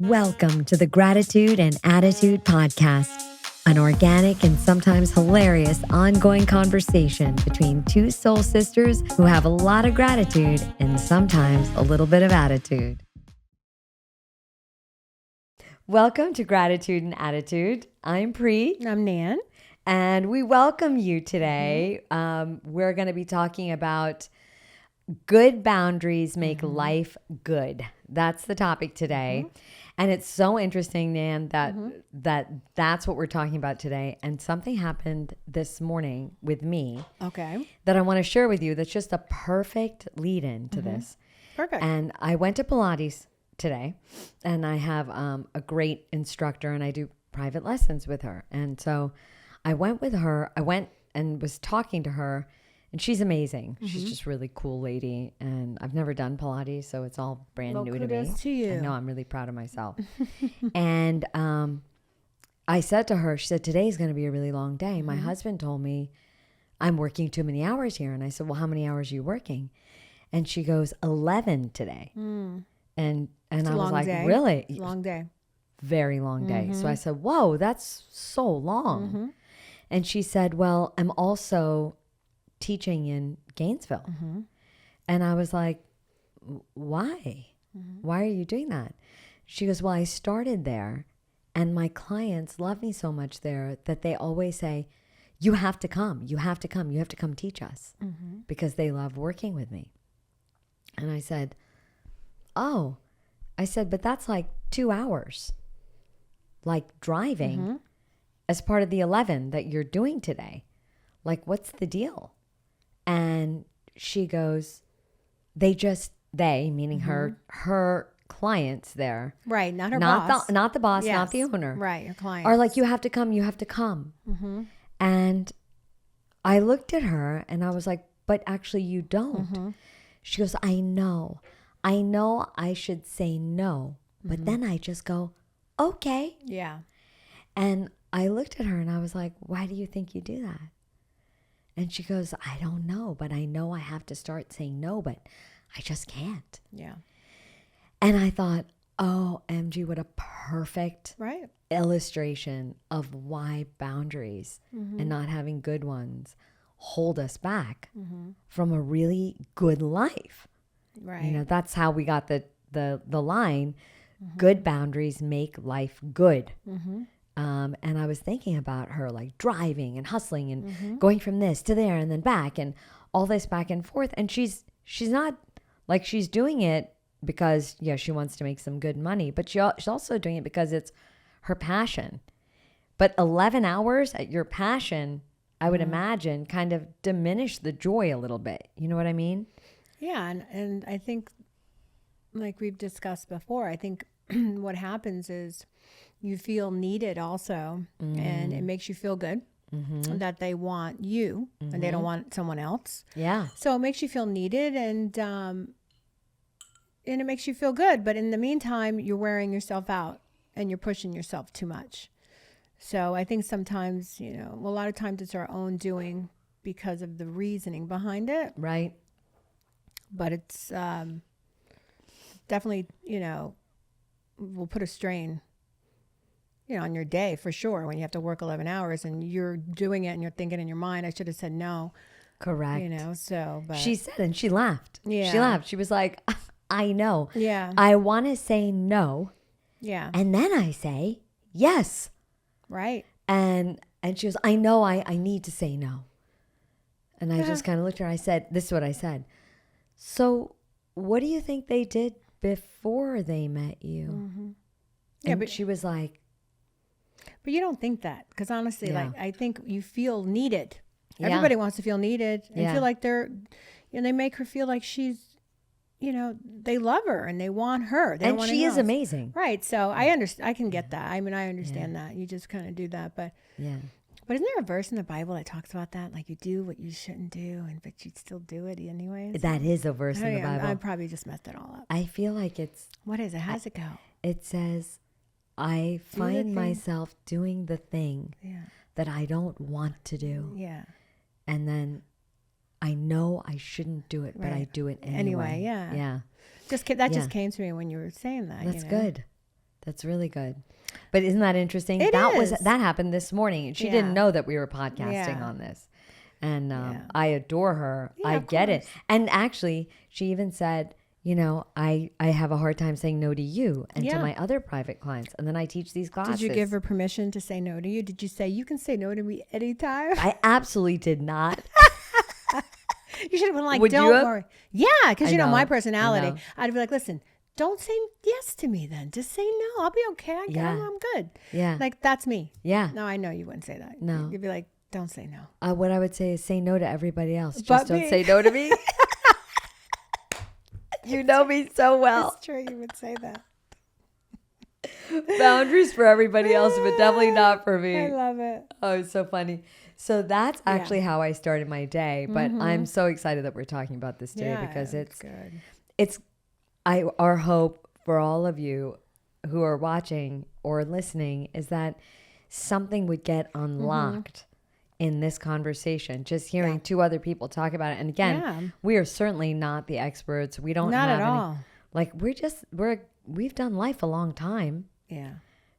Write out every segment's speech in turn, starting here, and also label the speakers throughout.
Speaker 1: Welcome to the Gratitude and Attitude Podcast, an organic and sometimes hilarious ongoing conversation between two soul sisters who have a lot of gratitude and sometimes a little bit of attitude. Welcome to Gratitude and Attitude. I'm Pri.
Speaker 2: I'm Nan.
Speaker 1: And we welcome you today. We're going to be talking about good boundaries make life good. That's the topic today. And it's so interesting, Nan, that's what we're talking about today. And something happened this morning with me that I want to share with you that's just a perfect lead-in to this.
Speaker 2: Perfect.
Speaker 1: And I went to Pilates today, and I have a great instructor, and I do private lessons with her. And so I went with her. I went and was talking to her, and she's amazing. She's just a really cool lady, and I've never done Pilates, so it's all brand new to me.
Speaker 2: Kudos to you.
Speaker 1: I know, I'm really proud of myself. And I said to her, she said, today's going to be a really long day. My husband told me I'm working too many hours here. And I said, well, how many hours are you working? And she goes, 11 today. And I was like,
Speaker 2: day.
Speaker 1: really?
Speaker 2: It's a long day.
Speaker 1: Very long day. So I said, whoa, that's so long. And she said, well, I'm also teaching in Gainesville. And I was like, why? Why are you doing that? She goes, well, I started there and my clients love me so much there that they always say, you have to come, you have to come, you have to come teach us because they love working with me. And I said, oh, but that's like 2 hours, like driving as part of the 11 that you're doing today. Like, what's the deal? And she goes, they, meaning her clients there.
Speaker 2: Right, not her boss.
Speaker 1: Not the boss,
Speaker 2: Yes.
Speaker 1: not the owner.
Speaker 2: Right, your clients.
Speaker 1: Are like, you have to come, you have to come. And I looked at her and I was like, but actually you don't. She goes, I know I should say no, but then I just go, okay.
Speaker 2: Yeah.
Speaker 1: And I looked at her and I was like, why do you think you do that? And she goes, I don't know, but I know I have to start saying no, but I just can't.
Speaker 2: Yeah.
Speaker 1: And I thought, oh, MG, what a perfect
Speaker 2: Right.
Speaker 1: illustration of why boundaries and not having good ones hold us back from a really good life.
Speaker 2: Right.
Speaker 1: You know, that's how we got the line, good boundaries make life good. And I was thinking about her like driving and hustling and going from this to there and then back and all this back and forth. And she's not like, she's doing it because, yeah, she wants to make some good money, but she's also doing it because it's her passion. But 11 hours at your passion, I would imagine, kind of diminish the joy a little bit. You know what I mean?
Speaker 2: Yeah, and I think, like we've discussed before, I think what happens is you feel needed also, and it makes you feel good that they want you and they don't want someone else.
Speaker 1: Yeah.
Speaker 2: So it makes you feel needed, and it makes you feel good. But in the meantime, you're wearing yourself out and you're pushing yourself too much. So I think sometimes, a lot of times it's our own doing because of the reasoning behind it.
Speaker 1: Right.
Speaker 2: But it's definitely, will put a strain, on your day for sure. When you have to work 11 hours and you're doing it and you're thinking in your mind, I should have said no.
Speaker 1: Correct.
Speaker 2: But
Speaker 1: she said, and she laughed.
Speaker 2: Yeah.
Speaker 1: She laughed. She was like, I know.
Speaker 2: Yeah.
Speaker 1: I want to say no.
Speaker 2: Yeah.
Speaker 1: And then I say yes.
Speaker 2: Right.
Speaker 1: And she goes, I know I need to say no. And I just kind of looked at her. I said, this is what I said. So what do you think they did before they met you?
Speaker 2: Yeah,
Speaker 1: And
Speaker 2: but
Speaker 1: she was like,
Speaker 2: but you don't think that, because honestly,
Speaker 1: Yeah.
Speaker 2: like, I think you feel needed.
Speaker 1: Yeah.
Speaker 2: Everybody wants to feel needed and
Speaker 1: Yeah.
Speaker 2: feel like they make her feel like she's, they love her and they want her. They don't
Speaker 1: and
Speaker 2: want
Speaker 1: she is
Speaker 2: else.
Speaker 1: amazing.
Speaker 2: Right. So I understand. I can get that. I mean, I understand that. You just kind of do that. But
Speaker 1: Yeah.
Speaker 2: isn't there a verse in the Bible that talks about that? Like, you do what you shouldn't do, but you'd still do it anyways.
Speaker 1: That is a verse in the Bible.
Speaker 2: I probably just messed it all up.
Speaker 1: I feel like
Speaker 2: What is it? How does it go?
Speaker 1: it says, I find myself doing the thing that I don't want to do.
Speaker 2: Yeah.
Speaker 1: And then I know I shouldn't do it, but I do it anyway.
Speaker 2: Yeah.
Speaker 1: Yeah.
Speaker 2: Just came to me when you were saying that.
Speaker 1: That's good. That's really good. But isn't that interesting?
Speaker 2: It is.
Speaker 1: That happened this morning. She didn't know that we were podcasting on this. And I adore her.
Speaker 2: Yeah,
Speaker 1: I
Speaker 2: of
Speaker 1: get it.
Speaker 2: course.
Speaker 1: And actually, she even said, I have a hard time saying no to you and to my other private clients. And then I teach these classes.
Speaker 2: Did you give her permission to say no to you? Did you say, you can say no to me anytime?
Speaker 1: I absolutely did not.
Speaker 2: You should have been like,
Speaker 1: Would
Speaker 2: don't
Speaker 1: you have?
Speaker 2: worry. Yeah, because
Speaker 1: I know,
Speaker 2: my
Speaker 1: I
Speaker 2: personality.
Speaker 1: know.
Speaker 2: I'd be like, listen, don't say yes to me then. Just say no. I'll be okay. I'm good.
Speaker 1: Yeah.
Speaker 2: Like, that's me.
Speaker 1: Yeah.
Speaker 2: No, I know you wouldn't say that.
Speaker 1: No.
Speaker 2: You'd be like, don't say no.
Speaker 1: What I would say is say no to everybody else.
Speaker 2: But
Speaker 1: Just don't
Speaker 2: me.
Speaker 1: say no to me. You know me so well.
Speaker 2: It's true. You would say that.
Speaker 1: Boundaries for everybody else, but definitely not for me.
Speaker 2: I love it.
Speaker 1: Oh, it's so funny. So that's actually how I started my day. But I'm so excited that we're talking about this today because it's
Speaker 2: good.
Speaker 1: Our hope for all of you who are watching or listening is that something would get unlocked in this conversation. Just hearing two other people talk about it. And again, we are certainly not the experts. We don't
Speaker 2: Not
Speaker 1: have
Speaker 2: at
Speaker 1: any,
Speaker 2: all.
Speaker 1: like we've done life a long time.
Speaker 2: Yeah.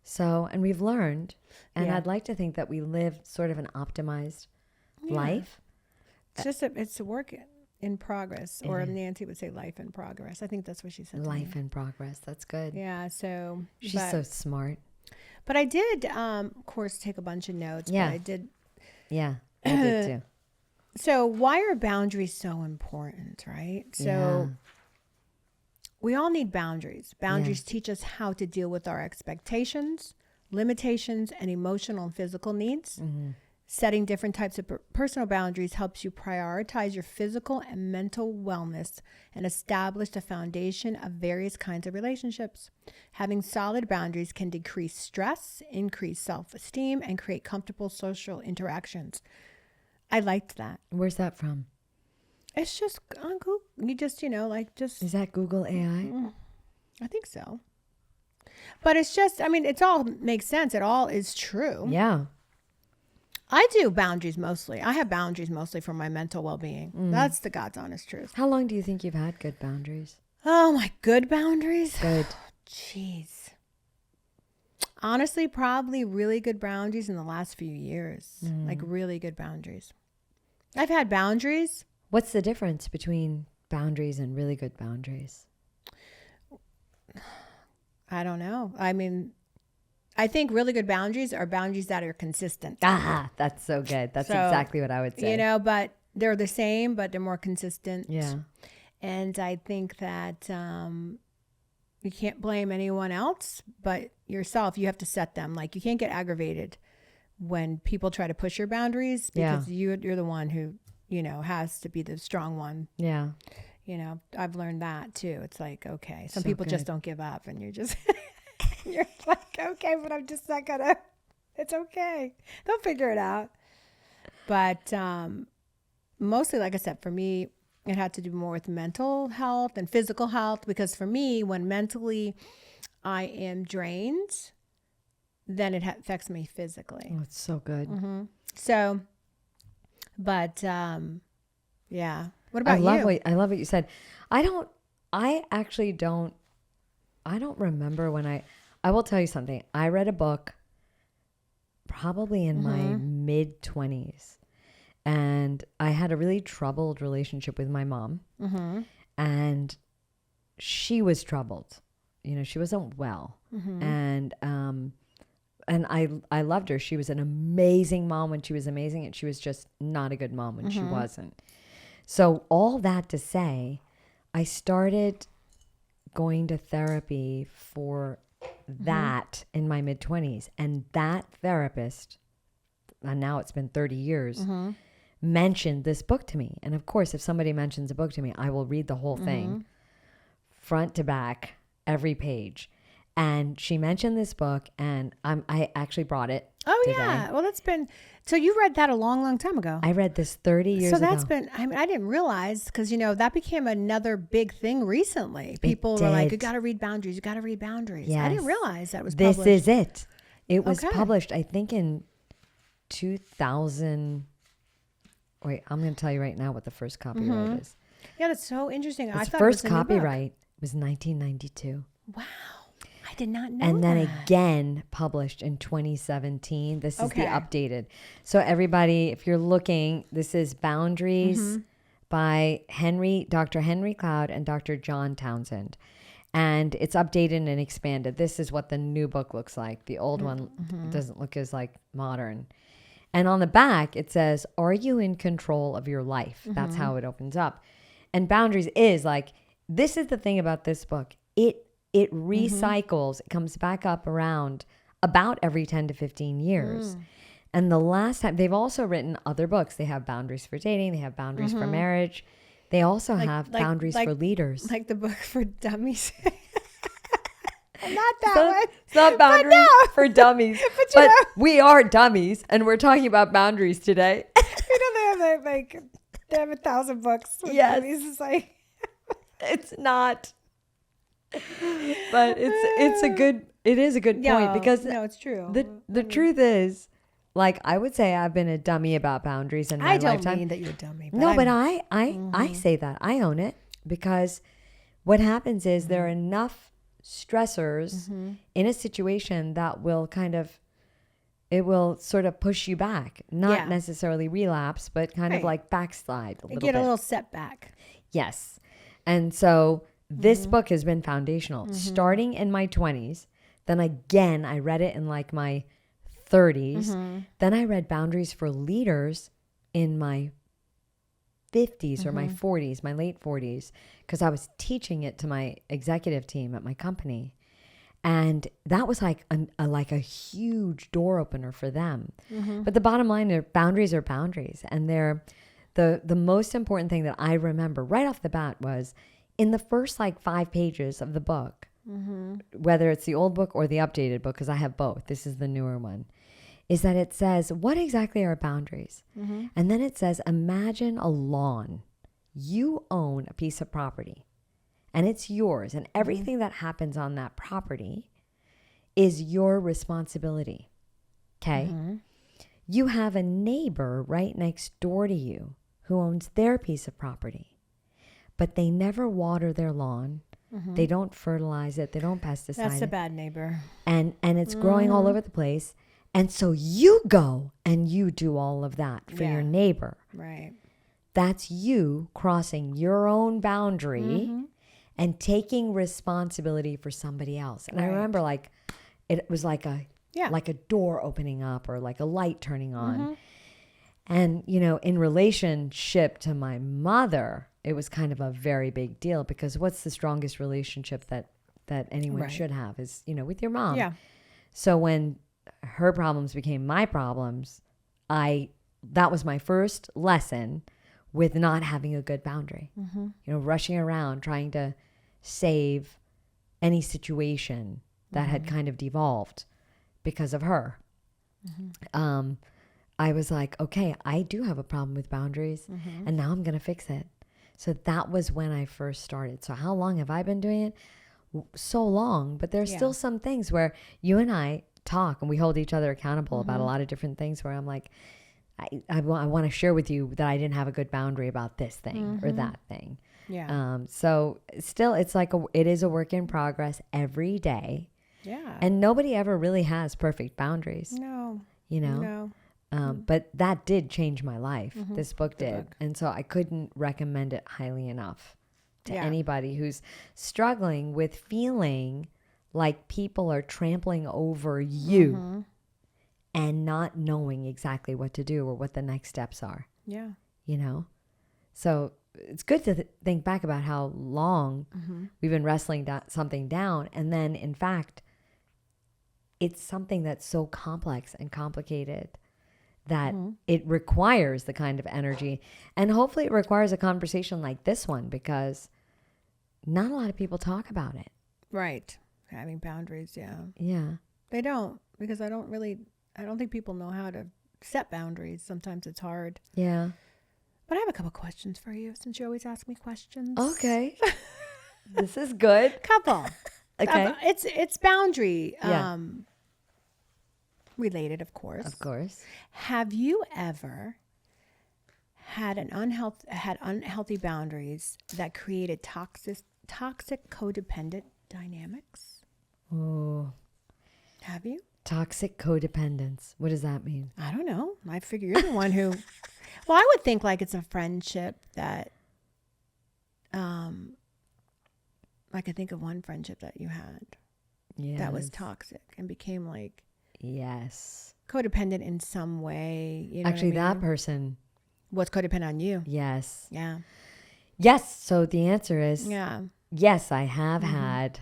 Speaker 1: So, and we've learned, and I'd like to think that we live sort of an optimized life.
Speaker 2: It's a work in progress, or Nancy would say life in progress. I think that's what she said.
Speaker 1: Life in progress. That's good.
Speaker 2: Yeah. So
Speaker 1: She's so smart.
Speaker 2: But I did, of course, take a bunch of notes.
Speaker 1: Yeah.
Speaker 2: But I did.
Speaker 1: Yeah, I did too.
Speaker 2: So why are boundaries so important, right? So we all need boundaries. Boundaries teach us how to deal with our expectations, limitations, and emotional and physical needs. Setting different types of personal boundaries helps you prioritize your physical and mental wellness and establish the foundation of various kinds of relationships. Having solid boundaries can decrease stress, increase self-esteem, and create comfortable social interactions. I liked that.
Speaker 1: Where's that from?
Speaker 2: It's just on Google. You just,
Speaker 1: Is that Google AI?
Speaker 2: I think so. But it's just, it all makes sense. It all is true.
Speaker 1: Yeah.
Speaker 2: I do boundaries mostly. I have boundaries mostly for my mental well-being. That's the God's honest truth.
Speaker 1: How long do you think you've had good boundaries?
Speaker 2: Oh, my good boundaries?
Speaker 1: Good.
Speaker 2: Jeez. Honestly, probably really good boundaries in the last few years. Like really good boundaries. I've had boundaries.
Speaker 1: What's the difference between boundaries and really good boundaries?
Speaker 2: I don't know. I think really good boundaries are boundaries that are consistent.
Speaker 1: Ah, that's so good. That's exactly what I would say.
Speaker 2: But they're the same, but they're more consistent.
Speaker 1: Yeah.
Speaker 2: And I think that you can't blame anyone else but yourself. You have to set them. Like, you can't get aggravated when people try to push your boundaries because you're the one who, has to be the strong one.
Speaker 1: Yeah.
Speaker 2: I've learned that too. It's like, okay, some
Speaker 1: So
Speaker 2: people just don't give up, and you're just, you're like, okay, but I'm just not gonna, it's okay. They'll figure it out. But mostly, like I said, for me, it had to do more with mental health and physical health, because for me, when mentally I am drained, then it affects me physically.
Speaker 1: Oh, it's so good.
Speaker 2: So, but yeah. What about you?
Speaker 1: I love what you said. I don't remember when I will tell you something. I read a book probably in my mid-20s, and I had a really troubled relationship with my mom, and she was troubled. She wasn't well, and I loved her. She was an amazing mom when she was amazing, and she was just not a good mom when she wasn't. So all that to say, I started going to therapy for that in my mid-20s. And that therapist, and now it's been 30 years, mentioned this book to me. And of course, if somebody mentions a book to me, I will read the whole thing, front to back, every page. And she mentioned this book, and I actually brought it.
Speaker 2: Oh,
Speaker 1: today.
Speaker 2: yeah. Well, so you read that a long, long time ago.
Speaker 1: I read this 30 years ago.
Speaker 2: So that's been, I didn't realize, because, that became another big thing recently. People were like, you got to read boundaries. You got to read boundaries.
Speaker 1: Yes.
Speaker 2: I didn't realize that was
Speaker 1: published.
Speaker 2: published.
Speaker 1: This is it. It was published, I think, in 2000. Wait, I'm going to tell you right now what the first copyright is.
Speaker 2: Yeah, that's so interesting.
Speaker 1: Its first copyright was 1992.
Speaker 2: Wow. I did not know
Speaker 1: And then
Speaker 2: that.
Speaker 1: again published in 2017. This is the
Speaker 2: Okay.
Speaker 1: updated. So everybody, if you're looking, this is Boundaries by Dr. Henry Cloud and Dr. John Townsend. And it's updated and expanded. This is what the new book looks like. The old one doesn't look as like modern. And on the back, it says, are you in control of your life? That's how it opens up. And Boundaries is like, this is the thing about this book. It recycles, it comes back up around about every 10 to 15 years. And the last time, they've also written other books. They have Boundaries for Dating. They have Boundaries for Marriage. They also have Boundaries for Leaders.
Speaker 2: Like the book for dummies. Not that one.
Speaker 1: It's not Boundaries for Dummies. But we are dummies, and we're talking about boundaries today.
Speaker 2: They have 1,000 books. With
Speaker 1: Yes.
Speaker 2: dummies. It's like...
Speaker 1: It's not. But it is a good point, because
Speaker 2: no, it's true.
Speaker 1: the truth is, like, I would say I've been a dummy about boundaries in my
Speaker 2: I don't
Speaker 1: lifetime.
Speaker 2: mean that you're a dummy.
Speaker 1: But I say that. I own it, because what happens is there are enough stressors in a situation that will it will sort of push you back, not necessarily relapse, but kind of like backslide a little bit.
Speaker 2: Get a little setback.
Speaker 1: Yes. And so this book has been foundational, starting in my 20s. Then again, I read it in like my 30s. Then I read Boundaries for Leaders in my 50s or my 40s, my late 40s, because I was teaching it to my executive team at my company. And that was like a huge door opener for them. But the bottom line, boundaries are boundaries. And they're the most important thing that I remember right off the bat was in the first like 5 pages of the book, whether it's the old book or the updated book, because I have both. This is the newer one. Is that it says, what exactly are boundaries? And then it says, imagine a lawn. You own a piece of property and it's yours. And everything that happens on that property is your responsibility. Okay. You have a neighbor right next door to you who owns their piece of property, but they never water their lawn. They don't fertilize it. They don't pesticide
Speaker 2: That's a
Speaker 1: it.
Speaker 2: bad neighbor.
Speaker 1: And it's growing all over the place. And so you go and you do all of that for your neighbor.
Speaker 2: Right.
Speaker 1: That's you crossing your own boundary and taking responsibility for somebody else. And I remember like, it was like a door opening up or like a light turning on. And, you know, in relationship to my mother, it was kind of a very big deal, because what's the strongest relationship that anyone should have is, you know, with your mom.
Speaker 2: Yeah.
Speaker 1: So when her problems became my problems, that was my first lesson with not having a good boundary. You know, rushing around trying to save any situation that had kind of devolved because of her. I was like, okay, I do have a problem with boundaries, and now I'm going to fix it. So that was when I first started. So how long have I been doing it? So long, but there's still some things where you and I talk and we hold each other accountable about a lot of different things where I'm like, I want to share with you that I didn't have a good boundary about this thing or that thing.
Speaker 2: Yeah.
Speaker 1: So still, it's like it is a work in progress every day.
Speaker 2: Yeah.
Speaker 1: And nobody ever really has perfect boundaries.
Speaker 2: No.
Speaker 1: You know?
Speaker 2: No.
Speaker 1: But that did change my life. This book did. And so I couldn't recommend it highly enough to anybody who's struggling with feeling like people are trampling over you and not knowing exactly what to do or what the next steps are.
Speaker 2: Yeah.
Speaker 1: You know? So it's good to think back about how long we've been wrestling something down. And then, in fact, it's something that's so complex and complicated that it requires the kind of energy. And hopefully it requires a conversation like this one, because not a lot of people talk about it.
Speaker 2: Right. Having boundaries. Yeah.
Speaker 1: Yeah.
Speaker 2: They don't, because I don't think people know how to set boundaries. Sometimes it's hard.
Speaker 1: Yeah.
Speaker 2: But I have a couple questions for you, since you always ask me questions.
Speaker 1: Okay. This is good.
Speaker 2: Couple.
Speaker 1: Okay.
Speaker 2: It's boundary
Speaker 1: Yeah.
Speaker 2: related, of course.
Speaker 1: Of course.
Speaker 2: Have you ever had unhealthy boundaries that created toxic codependent dynamics?
Speaker 1: Oh,
Speaker 2: Have you?
Speaker 1: toxic codependence. What does that mean?
Speaker 2: I don't know. I figure you're the one who. Well, I would think like it's a friendship that. I could think of one friendship that you had that was toxic and became like.
Speaker 1: Yes.
Speaker 2: Codependent in some way. You know
Speaker 1: Actually,
Speaker 2: what I mean?
Speaker 1: that person.
Speaker 2: Was codependent on you.
Speaker 1: Yes.
Speaker 2: Yeah.
Speaker 1: Yes. So the answer is
Speaker 2: Yeah.
Speaker 1: yes, I have had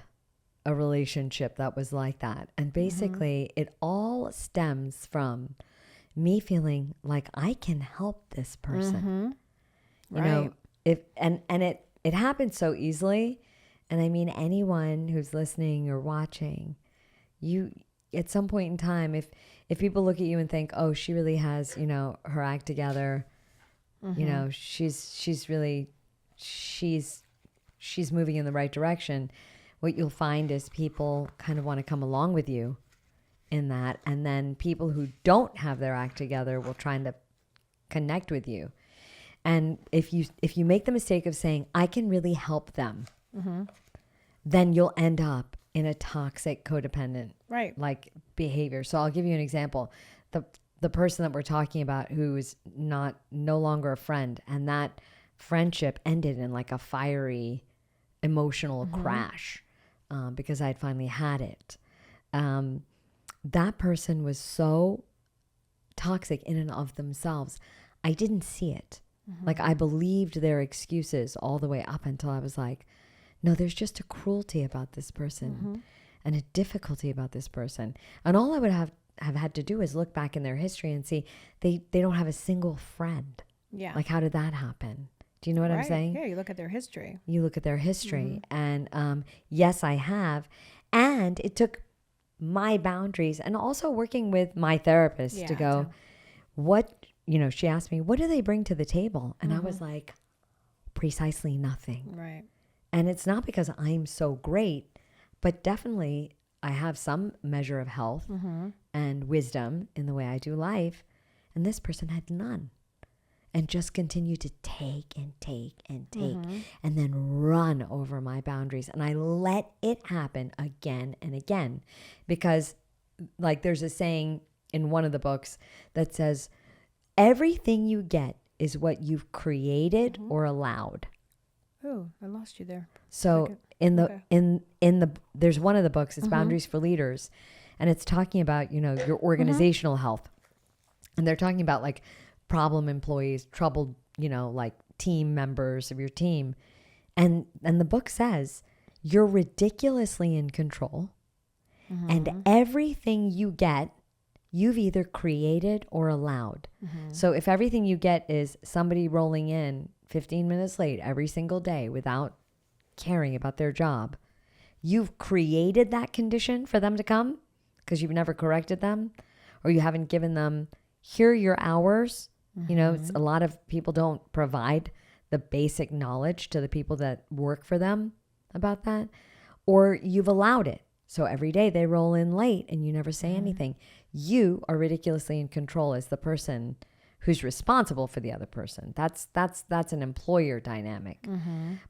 Speaker 1: a relationship that was like that. And basically, it all stems from me feeling like I can help this person. You know, if and it happens so easily. And I mean, anyone who's listening or watching, you at some point in time, if people look at you and think, oh, she really has, you know, her act together, you know, she's moving in the right direction. What you'll find is people kind of want to come along with you in that. And then people who don't have their act together will try to connect with you. And if you make the mistake of saying, I can really help them, then you'll end up in a toxic codependent like behavior. So I'll give you an example. The person that we're talking about who is no longer a friend, and that friendship ended in like a fiery emotional crash because I'd finally had it. That person was so toxic in and of themselves. I didn't see it. Like I believed their excuses all the way up until I was like, no, there's just a cruelty about this person and a difficulty about this person. And all I would have had to do is look back in their history and see they don't have a single friend.
Speaker 2: Yeah.
Speaker 1: Like, how did that happen? Do you know what I'm saying?
Speaker 2: Yeah, you look at their history.
Speaker 1: You look at their history. And yes, I have. And it took my boundaries and also working with my therapist to go, what, you know, she asked me, what do they bring to the table? And I was like, precisely nothing.
Speaker 2: Right.
Speaker 1: And it's not because I'm so great, but definitely I have some measure of health and wisdom in the way I do life. And this person had none. And just continued to take and take and take and then run over my boundaries. And I let it happen again and again. Because like there's a saying in one of the books that says, everything you get is what you've created or allowed.
Speaker 2: Oh, I lost you there.
Speaker 1: So in the there's one of the books, it's Boundaries for Leaders, and it's talking about, you know, your organizational health. And they're talking about like problem employees, troubled, you know, like team members of your team. And the book says you're ridiculously in control and everything you get, you've either created or allowed. So if everything you get is somebody rolling in 15 minutes late every single day without caring about their job, you've created that condition for them to come because you've never corrected them or you haven't given them, here are your hours. You know, it's, a lot of people don't provide the basic knowledge to the people that work for them about that, or you've allowed it. So every day they roll in late and you never say anything. You are ridiculously in control as the person who's responsible for the other person. That's an employer dynamic.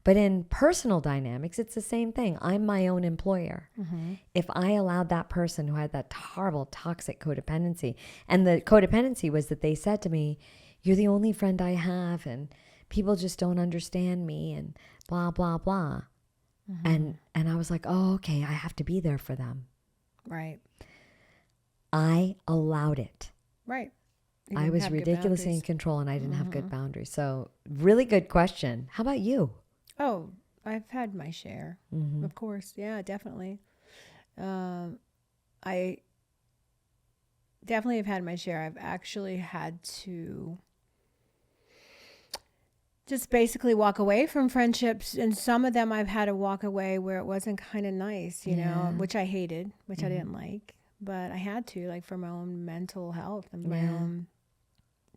Speaker 1: But in personal dynamics, it's the same thing. I'm my own employer. If I allowed that person who had that horrible toxic codependency, and the codependency was that they said to me, you're the only friend I have and people just don't understand me and blah, blah, blah. And I was like, oh, okay, I have to be there for them.
Speaker 2: Right.
Speaker 1: I allowed it.
Speaker 2: Right.
Speaker 1: I was ridiculously in control and I didn't have good boundaries. So really good question. How about you?
Speaker 2: Oh, I've had my share, of course. Yeah, definitely. I definitely have had my share. I've actually had to just basically walk away from friendships. And some of them I've had to walk away where it wasn't kind of nice, you know, which I hated, which I didn't like. But I had to, like, for my own mental health and my own,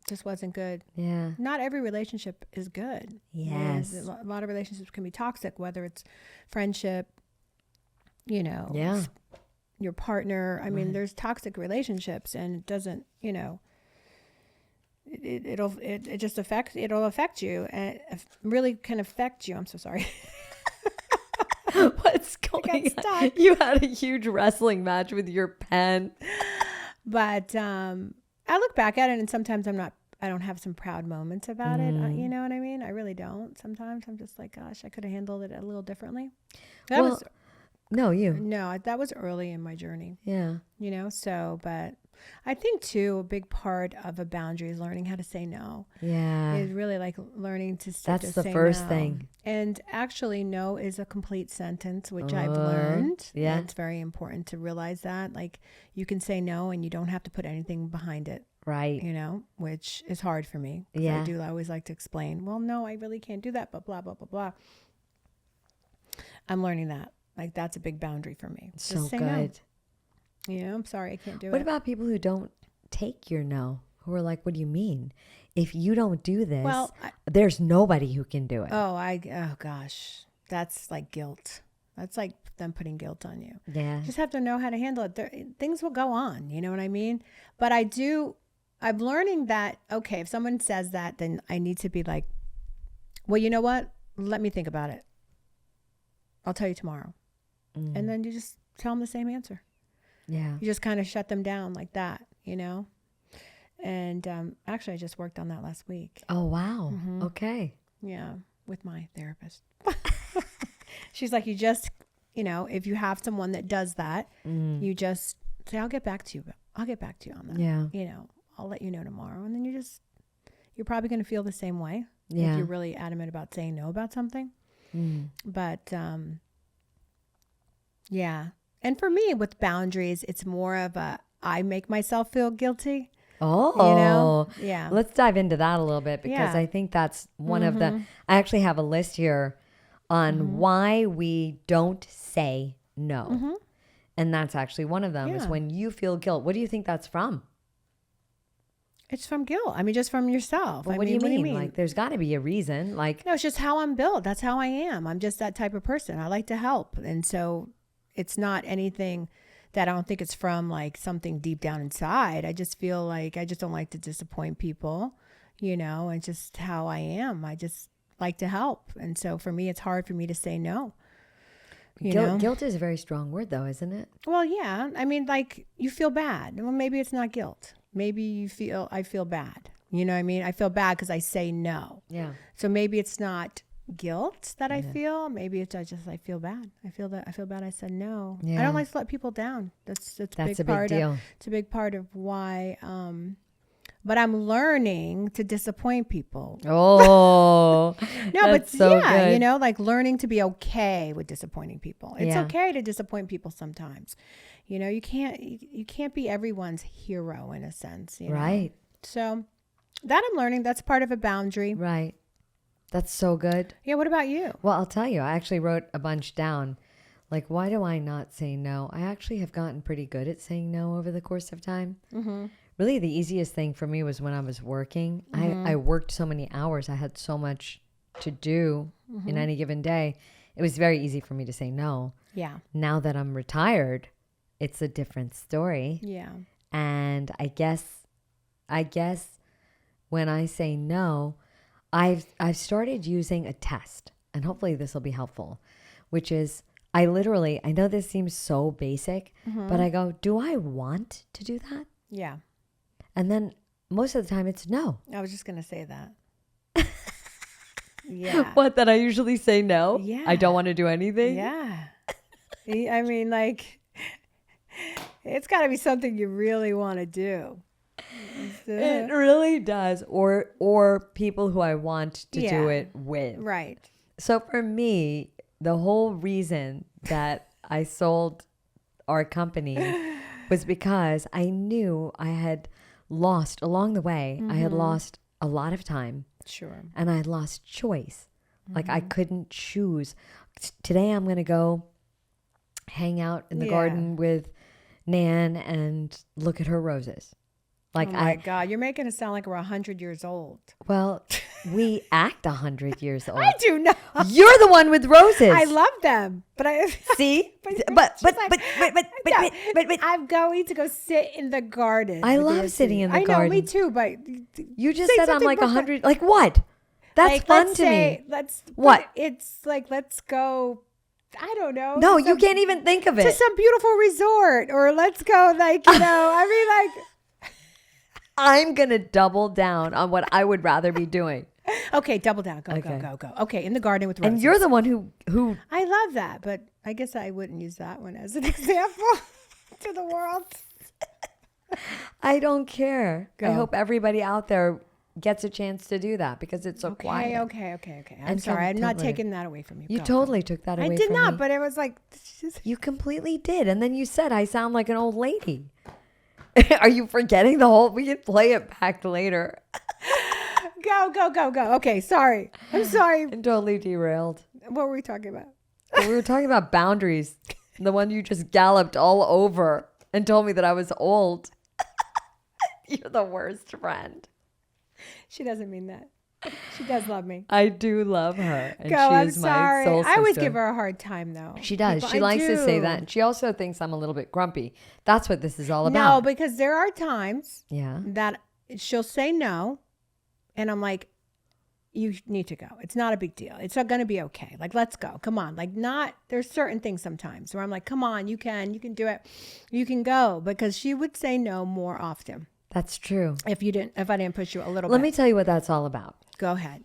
Speaker 2: just wasn't good.
Speaker 1: Yeah.
Speaker 2: Not every relationship is good.
Speaker 1: Yes.
Speaker 2: A lot of relationships can be toxic, whether it's friendship, you know, your partner. I mean, there's toxic relationships, and it doesn't, you know, it'll affect you, and it really can affect you. I'm so sorry.
Speaker 1: What What's going on? You had a huge wrestling match with your pen.
Speaker 2: But I look back at it, and sometimes I don't have some proud moments about it. You know what I mean? I really don't. Sometimes I'm just like, gosh, I could have handled it a little differently. That was early in my journey.
Speaker 1: Yeah.
Speaker 2: You know, so, but I think too, a big part of a boundary is learning how to say no.
Speaker 1: Yeah.
Speaker 2: Is really like learning to
Speaker 1: That's the first thing.
Speaker 2: And actually, no is a complete sentence, which I've learned.
Speaker 1: Yeah.
Speaker 2: And it's very important to realize that. Like, you can say no and you don't have to put anything behind it.
Speaker 1: Right.
Speaker 2: You know, which is hard for me.
Speaker 1: Yeah.
Speaker 2: I always like to explain, well, no, I really can't do that, but blah, blah, blah, blah. I'm learning that. Like, that's a big boundary for me.
Speaker 1: So
Speaker 2: just say
Speaker 1: good.
Speaker 2: No. You know, I'm sorry, I can't do it.
Speaker 1: What about people who don't take your no? Who are like, what do you mean? If you don't do this, there's nobody who can do it.
Speaker 2: Oh gosh. That's like guilt. That's like them putting guilt on you.
Speaker 1: Yeah.
Speaker 2: You just have to know how to handle it. Things will go on, you know what I mean? But I'm learning that, okay, if someone says that, then I need to be like, well, you know what? Let me think about it. I'll tell you tomorrow. And then you just tell them the same answer.
Speaker 1: Yeah.
Speaker 2: You just kind of shut them down like that, you know? And actually, I just worked on that last week.
Speaker 1: Oh, wow. Mm-hmm. Okay.
Speaker 2: Yeah, with my therapist. She's like, you just, you know, if you have someone that does that, you just say, I'll get back to you. I'll get back to you on that.
Speaker 1: Yeah.
Speaker 2: You know, I'll let you know tomorrow. And then you're probably going to feel the same way.
Speaker 1: Yeah.
Speaker 2: If you're really adamant about saying no about something. But, yeah. And for me, with boundaries, it's more of I make myself feel guilty.
Speaker 1: Oh,
Speaker 2: you know? Yeah.
Speaker 1: Let's dive into that a little bit, because I think that's one of the, I actually have a list here on why we don't say no. And that's actually one of them is when you feel guilt. What do you think that's from?
Speaker 2: It's from guilt. I mean, just from yourself.
Speaker 1: Well, what do you mean? Like, there's got to be a reason. Like,
Speaker 2: no, it's just how I'm built. That's how I am. I'm just that type of person. I like to help. And so it's not anything that I don't think it's from like something deep down inside. I just feel like I just don't like to disappoint people, you know, and just how I am. I just like to help. And so for me, it's hard for me to say no.
Speaker 1: Guilt is a very strong word though, isn't it?
Speaker 2: Well, yeah. I mean, like, you feel bad. Well, maybe it's not guilt. Maybe I feel bad. You know what I mean? I feel bad because I say no.
Speaker 1: Yeah.
Speaker 2: So maybe it's not guilt that I feel. Maybe it's just I feel bad. I feel bad I said no. Yeah. I don't like to let people down. That's a big deal. It's a big part of why. But I'm learning to disappoint people.
Speaker 1: Oh,
Speaker 2: no, but so good. You know, like learning to be okay with disappointing people. It's okay to disappoint people sometimes. You know, you can't be everyone's hero in a sense. You know?
Speaker 1: Right.
Speaker 2: So that I'm learning. That's part of a boundary.
Speaker 1: Right. That's so good.
Speaker 2: Yeah. What about you?
Speaker 1: Well, I'll tell you, I actually wrote a bunch down. Like, why do I not say no? I actually have gotten pretty good at saying no over the course of time. Really, the easiest thing for me was when I was working. I worked so many hours. I had so much to do in any given day. It was very easy for me to say no. Yeah. Now that I'm retired, it's a different story. Yeah. And I guess when I say no, I've started using a test, and hopefully this will be helpful, which is I know this seems so basic, but I go, do I want to do that? Yeah. And then most of the time it's no.
Speaker 2: I was just going to say that. Yeah.
Speaker 1: What, that I usually say no?
Speaker 2: Yeah.
Speaker 1: I don't want to do anything?
Speaker 2: Yeah. I mean, like, it's got to be something you really want to do.
Speaker 1: It really does. Or people who I want to do it with.
Speaker 2: Right.
Speaker 1: So for me, the whole reason that I sold our company was because I knew I had lost along the way. I had lost a lot of time.
Speaker 2: Sure.
Speaker 1: And I had lost choice. Like, I couldn't choose. Today I'm going to go hang out in the garden with Nan and look at her roses. Like,
Speaker 2: oh my God, you're making it sound like we're 100 years old.
Speaker 1: Well, we act 100 years old.
Speaker 2: I do not.
Speaker 1: You're the one with roses.
Speaker 2: I love them, but I
Speaker 1: see. but
Speaker 2: I'm going to go sit in the garden.
Speaker 1: I love sitting in the garden.
Speaker 2: I know, me too. But
Speaker 1: you just said I'm like 100. Like what? That's like, fun to me.
Speaker 2: It's like let's go I don't know.
Speaker 1: No, you can't even think of
Speaker 2: To
Speaker 1: it.
Speaker 2: some beautiful resort, or let's go, like, I mean,
Speaker 1: I'm going to double down on what I would rather be doing.
Speaker 2: okay, double down. Go. Okay, in the garden with roses.
Speaker 1: And you're the one who
Speaker 2: I love that, but I guess I wouldn't use that one as an example to the world.
Speaker 1: I don't care.
Speaker 2: Go.
Speaker 1: I hope everybody out there gets a chance to do that because it's so quiet.
Speaker 2: Okay. I'm sorry. I'm not
Speaker 1: totally.
Speaker 2: taking that away from you.
Speaker 1: You
Speaker 2: Go.
Speaker 1: totally took that away
Speaker 2: I
Speaker 1: from
Speaker 2: did not,
Speaker 1: me.
Speaker 2: but it was like,
Speaker 1: You completely did. And then you said I sound like an old lady. Are you forgetting the whole? We can play it back later.
Speaker 2: go. Okay, sorry. I'm sorry.
Speaker 1: I'm totally derailed.
Speaker 2: What were we talking about?
Speaker 1: We were talking about boundaries. The one you just galloped all over and told me that I was old. You're the worst friend.
Speaker 2: She doesn't mean that. She does love me.
Speaker 1: I do love her. And
Speaker 2: Go,
Speaker 1: she
Speaker 2: I'm
Speaker 1: is
Speaker 2: sorry.
Speaker 1: my soul sister.
Speaker 2: I always give her a hard time, though.
Speaker 1: She does.
Speaker 2: People-
Speaker 1: She
Speaker 2: I
Speaker 1: likes to say
Speaker 2: do.
Speaker 1: that. And she also thinks I'm a little bit grumpy. That's what this is all
Speaker 2: No,
Speaker 1: about.
Speaker 2: because there are times
Speaker 1: Yeah.
Speaker 2: that she'll say no, and I'm like, you need to go. It's not a big deal. It's not going to be okay. Like, let's go. Come on. Like, there's certain things sometimes where I'm like, come on, you can do it. You can go, because she would say no more often
Speaker 1: That's true.
Speaker 2: if I didn't push you a little
Speaker 1: Let
Speaker 2: bit.
Speaker 1: me tell you what that's all about.
Speaker 2: Go ahead.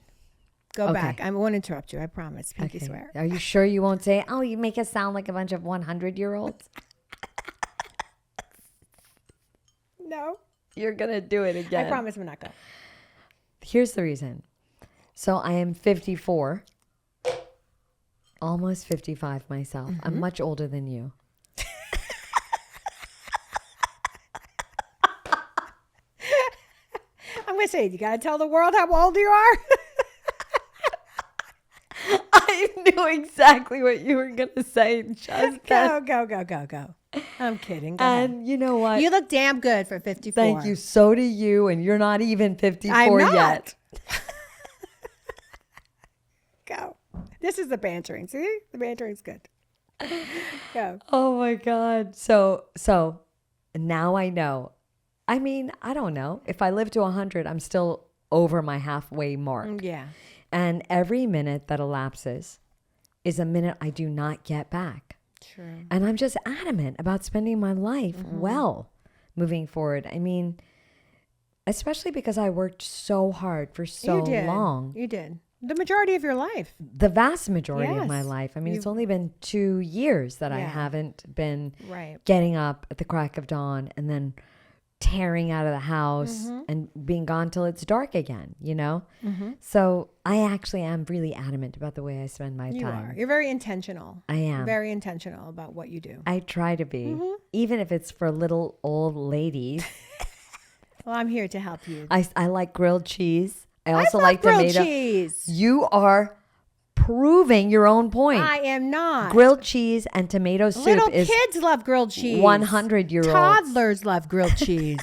Speaker 2: Go
Speaker 1: Okay.
Speaker 2: back. I won't interrupt you. I promise. Pinky swear.
Speaker 1: Are you sure you won't say, oh, you make us sound like a bunch of 100-year-olds?
Speaker 2: No.
Speaker 1: You're going to do it again.
Speaker 2: I promise I'm not going.
Speaker 1: Here's the reason. So I am 54, almost 55 myself. I'm much older than you.
Speaker 2: I'm going to say, you got to tell the world how old you are.
Speaker 1: I knew exactly what you were going to say. Just
Speaker 2: Go. I'm kidding. Go ahead.
Speaker 1: and you know what?
Speaker 2: You look damn good for 54.
Speaker 1: Thank you. So do you. And you're not even 54
Speaker 2: I'm not.
Speaker 1: yet.
Speaker 2: Go. This is the bantering. See? The bantering's good. Go.
Speaker 1: Oh my God. So now I know. I mean, I don't know. If I live to 100, I'm still over my halfway mark.
Speaker 2: Yeah.
Speaker 1: And every minute that elapses is a minute I do not get back.
Speaker 2: True.
Speaker 1: And I'm just adamant about spending my life well moving forward. I mean, especially because I worked so hard for so
Speaker 2: You did.
Speaker 1: long.
Speaker 2: You did. The majority of your life.
Speaker 1: The vast majority of my
Speaker 2: Yes.
Speaker 1: life. I mean, it's only been 2 years that I
Speaker 2: Yeah.
Speaker 1: haven't been
Speaker 2: Right.
Speaker 1: getting up at the crack of dawn and then tearing out of the house and being gone till it's dark again, you know? So I actually am really adamant about the way I spend my
Speaker 2: You
Speaker 1: time.
Speaker 2: are. You're very intentional.
Speaker 1: I am.
Speaker 2: Very intentional about what you do.
Speaker 1: I try to be, even if it's for little old ladies.
Speaker 2: Well, I'm here to help you.
Speaker 1: I like grilled cheese. I also
Speaker 2: love
Speaker 1: like
Speaker 2: grilled
Speaker 1: tomato.
Speaker 2: cheese.
Speaker 1: You are proving your own point.
Speaker 2: I am not.
Speaker 1: Grilled cheese and tomato soup
Speaker 2: Little
Speaker 1: is
Speaker 2: kids love grilled cheese.
Speaker 1: 100-year-olds.
Speaker 2: Toddlers love grilled cheese.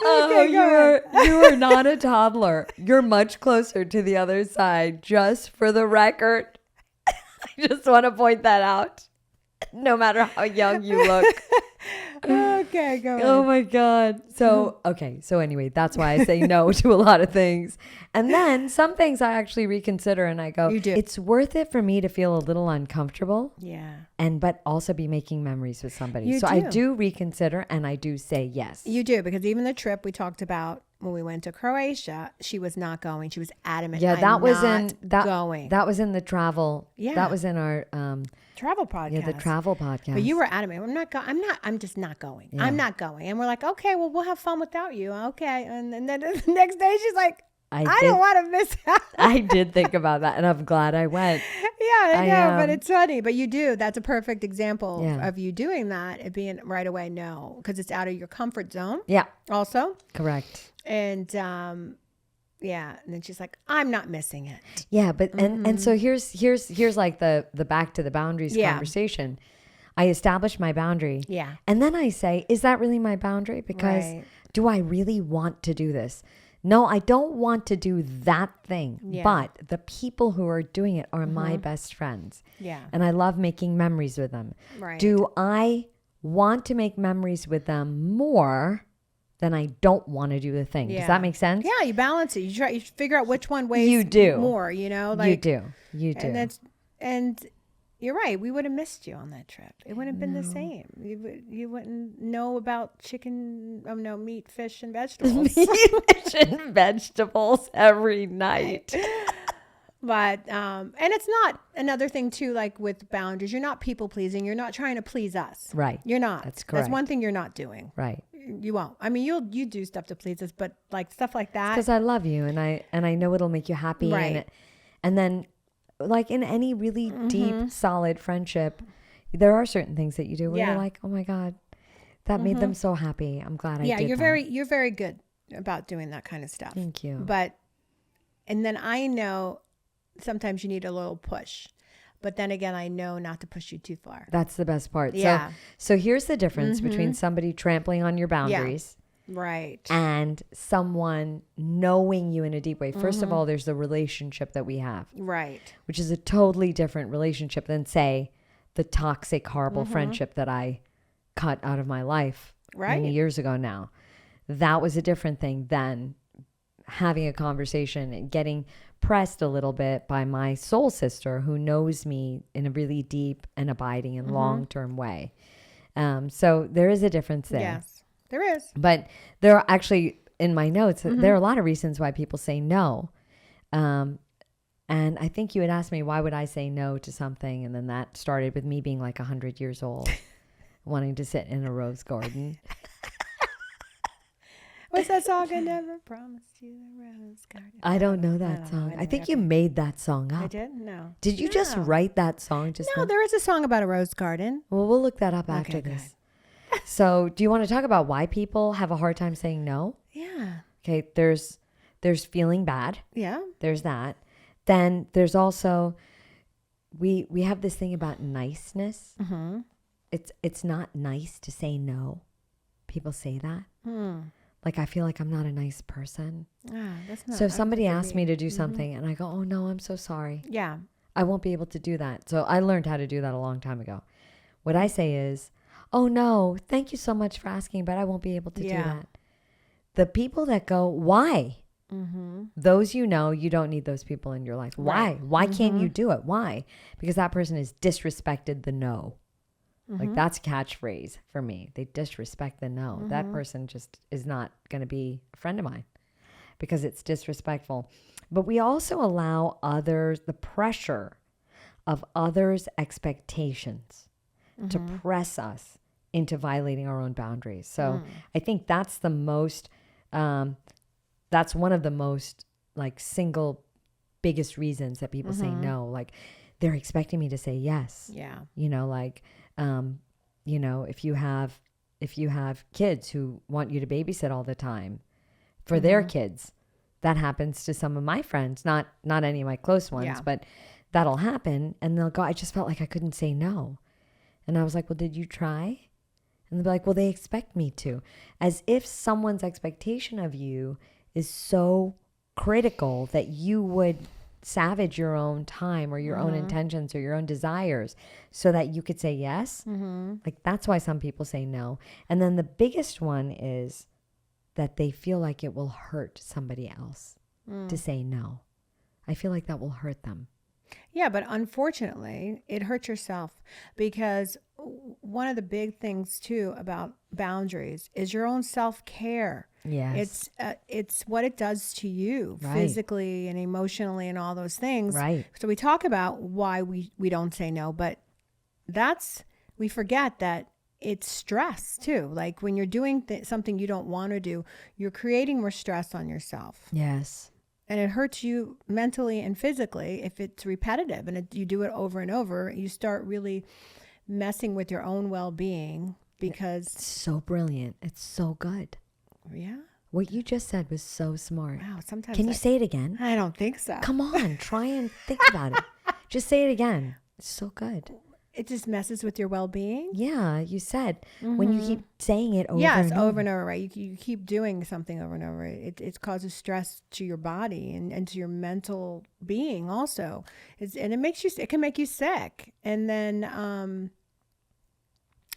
Speaker 1: Oh,
Speaker 2: go
Speaker 1: you are not a toddler. You're much closer to the other side, just for the record. I just want to point that out. No matter how young you look.
Speaker 2: Okay, go ahead.
Speaker 1: Oh my God. So, okay. So anyway, that's why I say no to a lot of things. And then some things I actually reconsider and I go,
Speaker 2: You do.
Speaker 1: it's worth it for me to feel a little uncomfortable
Speaker 2: Yeah.
Speaker 1: but also be making memories with somebody.
Speaker 2: You
Speaker 1: So I
Speaker 2: do.
Speaker 1: do reconsider and I do say yes.
Speaker 2: You do, because even the trip we talked about when we went to Croatia, she was not going. She was adamant.
Speaker 1: Yeah,
Speaker 2: I'm
Speaker 1: that was
Speaker 2: not
Speaker 1: in that
Speaker 2: going.
Speaker 1: That was in the travel.
Speaker 2: Yeah.
Speaker 1: That was in our
Speaker 2: travel podcast.
Speaker 1: the travel podcast.
Speaker 2: But you were adamant. I'm just not going.
Speaker 1: Yeah.
Speaker 2: I'm not going. And we're like, okay, well, we'll have fun without you. Okay. And then the next day she's like, I
Speaker 1: did-
Speaker 2: don't want to miss out.
Speaker 1: I did think about that, and I'm glad I went.
Speaker 2: Yeah, I know, but
Speaker 1: am.
Speaker 2: it's funny. But you do. That's a perfect example
Speaker 1: Yeah.
Speaker 2: of you doing that, it being right away no, because it's out of your comfort zone
Speaker 1: Yeah,
Speaker 2: also.
Speaker 1: correct.
Speaker 2: And yeah, and then she's like, I'm not missing it.
Speaker 1: Yeah, but and so here's like the back to the boundaries
Speaker 2: Yeah.
Speaker 1: conversation. I establish my boundary.
Speaker 2: Yeah.
Speaker 1: And then I say, is that really my boundary? Because
Speaker 2: Right.
Speaker 1: do I really want to do this? No, I don't want to do that thing.
Speaker 2: Yeah.
Speaker 1: But the people who are doing it are my best friends.
Speaker 2: Yeah.
Speaker 1: And I love making memories with them.
Speaker 2: Right.
Speaker 1: Do I want to make memories with them more than I don't want to do the thing. Does that make sense?
Speaker 2: Yeah, you balance it. You figure out which one weighs more, you know? Like,
Speaker 1: you do.
Speaker 2: And you're right. We would have missed you on that trip. It wouldn't have been the same. You wouldn't know about meat, fish, and vegetables.
Speaker 1: Meat, fish, and vegetables every night.
Speaker 2: But, and it's not another thing too, like with boundaries, you're not people pleasing. You're not trying to please us.
Speaker 1: Right.
Speaker 2: You're not.
Speaker 1: That's correct.
Speaker 2: That's one thing you're not doing.
Speaker 1: Right.
Speaker 2: You won't. I mean, you do stuff to please us, but like stuff like that.
Speaker 1: Because I love you and I know it'll make you happy.
Speaker 2: Right.
Speaker 1: And then like in any really deep, solid friendship, there are certain things that you do where you're like, oh my God, that made them so happy. I'm glad I did that.
Speaker 2: You're very good about doing that kind of stuff.
Speaker 1: Thank you.
Speaker 2: And then I know sometimes you need a little push, but then again, I know not to push you too far.
Speaker 1: That's the best part.
Speaker 2: Yeah.
Speaker 1: So here's the difference between somebody trampling on your boundaries.
Speaker 2: Right.
Speaker 1: And someone knowing you in a deep way. First of all, there's the relationship that we have.
Speaker 2: Right.
Speaker 1: Which is a totally different relationship than, say, the toxic, horrible friendship that I cut out of my life many years ago now. That was a different thing than having a conversation and getting pressed a little bit by my soul sister who knows me in a really deep and abiding and long-term way. So there is a difference there.
Speaker 2: Yes. There is.
Speaker 1: But there are actually, in my notes, there are a lot of reasons why people say no. And I think you had asked me, why would I say no to something? And then that started with me being like 100 years old, wanting to sit in a rose garden.
Speaker 2: What's that song? I never promised you a rose garden.
Speaker 1: I don't know that song. I think you made that song up.
Speaker 2: I did? No.
Speaker 1: Did you just write that song?
Speaker 2: No, there is a song about a rose garden.
Speaker 1: Well, we'll look that up after this. So do you want to talk about why people have a hard time saying no?
Speaker 2: Yeah.
Speaker 1: Okay. There's feeling bad.
Speaker 2: Yeah.
Speaker 1: There's that. Then there's also, we have this thing about niceness. It's not nice to say no. People say that. Like, I feel like I'm not a nice person.
Speaker 2: That's not.
Speaker 1: So if somebody asks me to do something and I go, oh no, I'm so sorry.
Speaker 2: Yeah.
Speaker 1: I won't be able to do that. So I learned how to do that a long time ago. What I say is, oh no, thank you so much for asking, but I won't be able to do that. The people that go, why? Those, you don't need those people in your life. Why? Why can't you do it? Why? Because that person has disrespected the no. Like, that's a catchphrase for me. They disrespect the no. That person just is not going to be a friend of mine because it's disrespectful. But we also allow others, the pressure of others' expectations to press us into violating our own boundaries. So I think that's the most, that's one of the most like single biggest reasons that people say no. Like, they're expecting me to say yes.
Speaker 2: Yeah.
Speaker 1: If you have kids who want you to babysit all the time for their kids, that happens to some of my friends, not any of my close ones, but that'll happen. And they'll go, I just felt like I couldn't say no. And I was like, well, did you try? And they'll be like, well, they expect me to. As if someone's expectation of you is so critical that you would savage your own time or your own intentions or your own desires so that you could say yes. Like, that's why some people say no. And then the biggest one is that they feel like it will hurt somebody else to say no. I feel like that will hurt them.
Speaker 2: Yeah, but unfortunately, it hurts yourself, because one of the big things too about boundaries is your own self-care.
Speaker 1: Yes.
Speaker 2: It's what it does to you physically and emotionally and all those things.
Speaker 1: Right.
Speaker 2: So we talk about why we don't say no, but we forget that it's stress too. Like, when you're doing something you don't want to do, you're creating more stress on yourself.
Speaker 1: Yes.
Speaker 2: And it hurts you mentally and physically if it's repetitive and you do it over and over. You start really messing with your own well-being because...
Speaker 1: It's so brilliant. It's so good.
Speaker 2: Yeah.
Speaker 1: What you just said was so smart.
Speaker 2: Wow. Sometimes
Speaker 1: Can you say it again?
Speaker 2: I don't think so.
Speaker 1: Come on. Try and think about it. Just say it again. It's so good.
Speaker 2: It just messes with your well-being.
Speaker 1: Yeah, you said when you keep saying it over
Speaker 2: and
Speaker 1: over.
Speaker 2: Over and over, right? You keep doing something over and over. It causes stress to your body and to your mental being also. It can make you sick. And then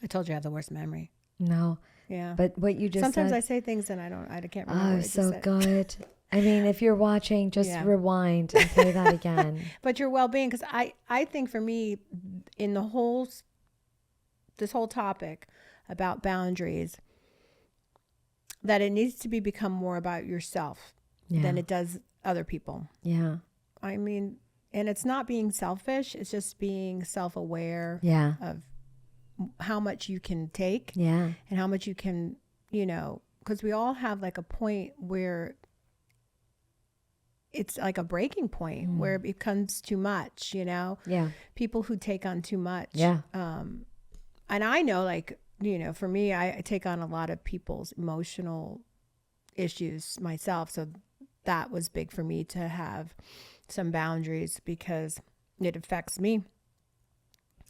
Speaker 2: I told you I have the worst memory.
Speaker 1: No.
Speaker 2: Yeah.
Speaker 1: But what you just
Speaker 2: Sometimes
Speaker 1: said.
Speaker 2: I say things and I can't remember.
Speaker 1: Oh,
Speaker 2: what I
Speaker 1: so
Speaker 2: just said.
Speaker 1: good. I mean, if you're watching, just
Speaker 2: Yeah.
Speaker 1: rewind and play that again.
Speaker 2: But your well-being, because I think for me, in this whole topic about boundaries, that it needs to become more about yourself than it does other people.
Speaker 1: Yeah.
Speaker 2: I mean, and it's not being selfish. It's just being self-aware of how much you can take and how much you can, because we all have like a point where it's like a breaking point where it becomes too much,
Speaker 1: Yeah.
Speaker 2: people who take on too much.
Speaker 1: Yeah.
Speaker 2: And I know, like, for me, I take on a lot of people's emotional issues myself. So that was big for me to have some boundaries because it affects me,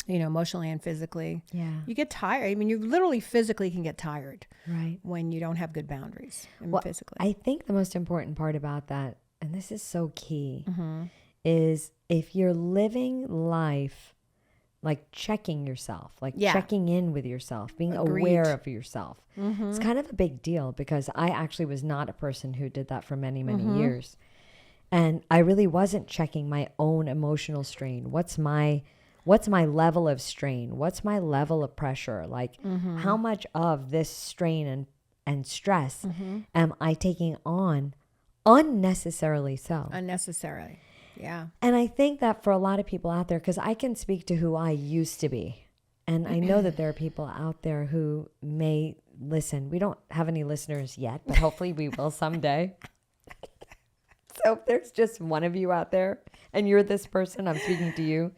Speaker 2: emotionally and physically.
Speaker 1: Yeah.
Speaker 2: You get tired. I mean, you literally physically can get tired
Speaker 1: Right.
Speaker 2: when you don't have good boundaries physically.
Speaker 1: I think the most important part about that, and this is so key, is if you're living life like checking yourself, like checking in with yourself, being aware of yourself. It's kind of a big deal because I actually was not a person who did that for many, many years. And I really wasn't checking my own emotional strain. What's my level of strain? What's my level of pressure? Like how much of this strain and stress am I taking on unnecessarily so?
Speaker 2: Unnecessarily. Yeah.
Speaker 1: And I think that for a lot of people out there, because I can speak to who I used to be. And I know that there are people out there who may listen. We don't have any listeners yet, but hopefully we will someday. So if there's just one of you out there and you're this person, I'm speaking to you,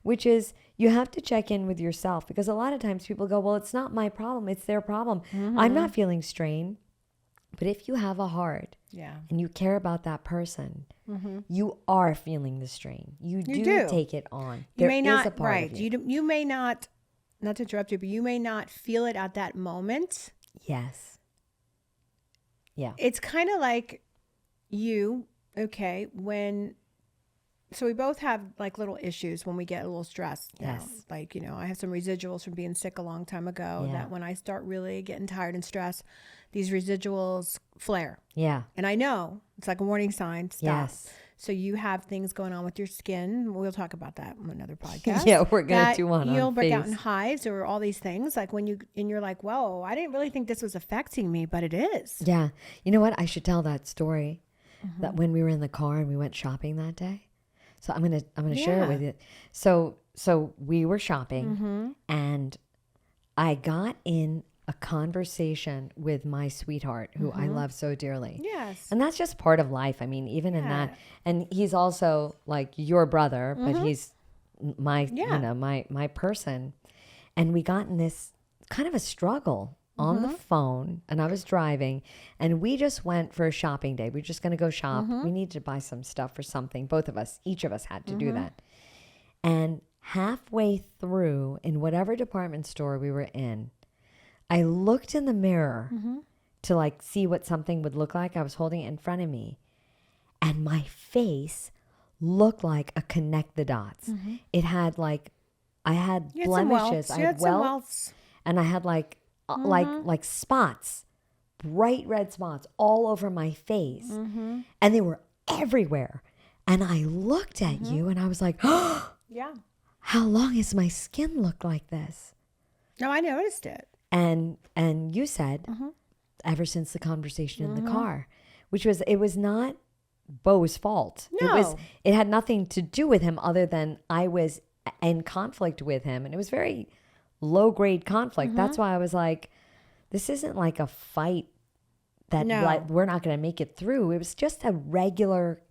Speaker 1: which is you have to check in with yourself because a lot of times people go, well, it's not my problem. It's their problem. I'm not feeling strain. But if you have a heart and you care about that person, you are feeling the strain. You do take it on.
Speaker 2: You may not, right. You may not to interrupt you, but you may not feel it at that moment.
Speaker 1: Yes. Yeah.
Speaker 2: It's kind of like so we both have like little issues when we get a little stressed.
Speaker 1: Yes.
Speaker 2: Like, I have some residuals from being sick a long time ago that when I start really getting tired and stressed, these residuals flare.
Speaker 1: Yeah.
Speaker 2: And I know it's like a warning sign. Stop.
Speaker 1: Yes.
Speaker 2: So you have things going on with your skin. We'll talk about that on another podcast.
Speaker 1: Yeah, we're going to do one on
Speaker 2: you'll break
Speaker 1: face.
Speaker 2: out in hives or all these things. Like you're like, whoa, I didn't really think this was affecting me, but it is.
Speaker 1: Yeah. You know what? I should tell that story that when we were in the car and we went shopping that day. So I'm gonna share it with you. So we were shopping and I got in a conversation with my sweetheart who I love so dearly.
Speaker 2: Yes.
Speaker 1: And that's just part of life. I mean, even in that, and he's also like your brother, but he's my, my person. And we got in this kind of a struggle on the phone and I was driving and we just went for a shopping day. We're just going to go shop. We needed to buy some stuff for something. Each of us had to do that. And halfway through in whatever department store we were in, I looked in the mirror to like see what something would look like. I was holding it in front of me and my face looked like a connect the dots. It had like, I had blemishes. I had welts and I had like spots, bright red spots all over my face. And they were everywhere. And I looked at you and I was like, oh, how long has my skin looked like this?
Speaker 2: No, I noticed it.
Speaker 1: And you said, ever since the conversation in the car, it was not Bo's fault.
Speaker 2: No.
Speaker 1: It had nothing to do with him other than I was in conflict with him. And it was very low grade conflict. That's why I was like, this isn't like a fight that like, we're not going to make it through. It was just a regular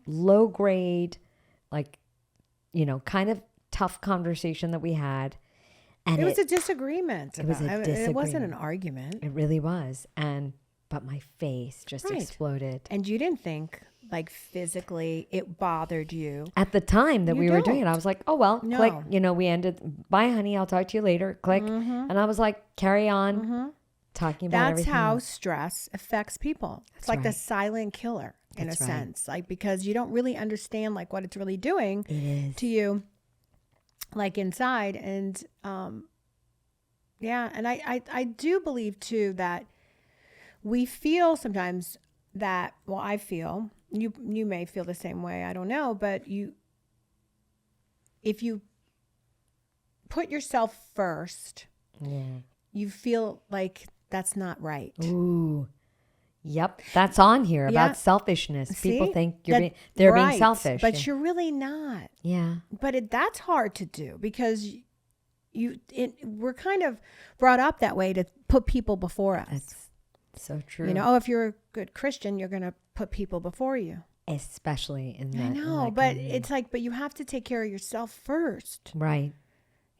Speaker 1: low grade, like, kind of tough conversation that we had. And
Speaker 2: it was a disagreement.
Speaker 1: It was a disagreement.
Speaker 2: It wasn't an argument.
Speaker 1: It really was. But my face just exploded.
Speaker 2: And you didn't think like physically it bothered you.
Speaker 1: At the time that we were doing it, I was like, oh, well,
Speaker 2: No.
Speaker 1: click, we ended, bye, honey, I'll talk to you later, click. And I was like, carry on talking about everything.
Speaker 2: That's how stress affects people. It's like the
Speaker 1: right.
Speaker 2: silent killer in
Speaker 1: That's
Speaker 2: a
Speaker 1: right.
Speaker 2: sense, like because you don't really understand like what it's really doing
Speaker 1: It is.
Speaker 2: to you, like inside. And Yeah. And I do believe too that we feel sometimes that, well, I feel, you may feel the same way, I don't know, but if you put yourself first, you feel like that's not right.
Speaker 1: Ooh. Yep. That's on here about selfishness. People think they're being selfish.
Speaker 2: But you're really not.
Speaker 1: Yeah.
Speaker 2: But that's hard to do because we're kind of brought up that way to put people before us.
Speaker 1: That's so true.
Speaker 2: You know, if you're a good Christian, you're going to put people before you.
Speaker 1: Especially in that.
Speaker 2: I know, but it's like, but you have to take care of yourself first.
Speaker 1: Right.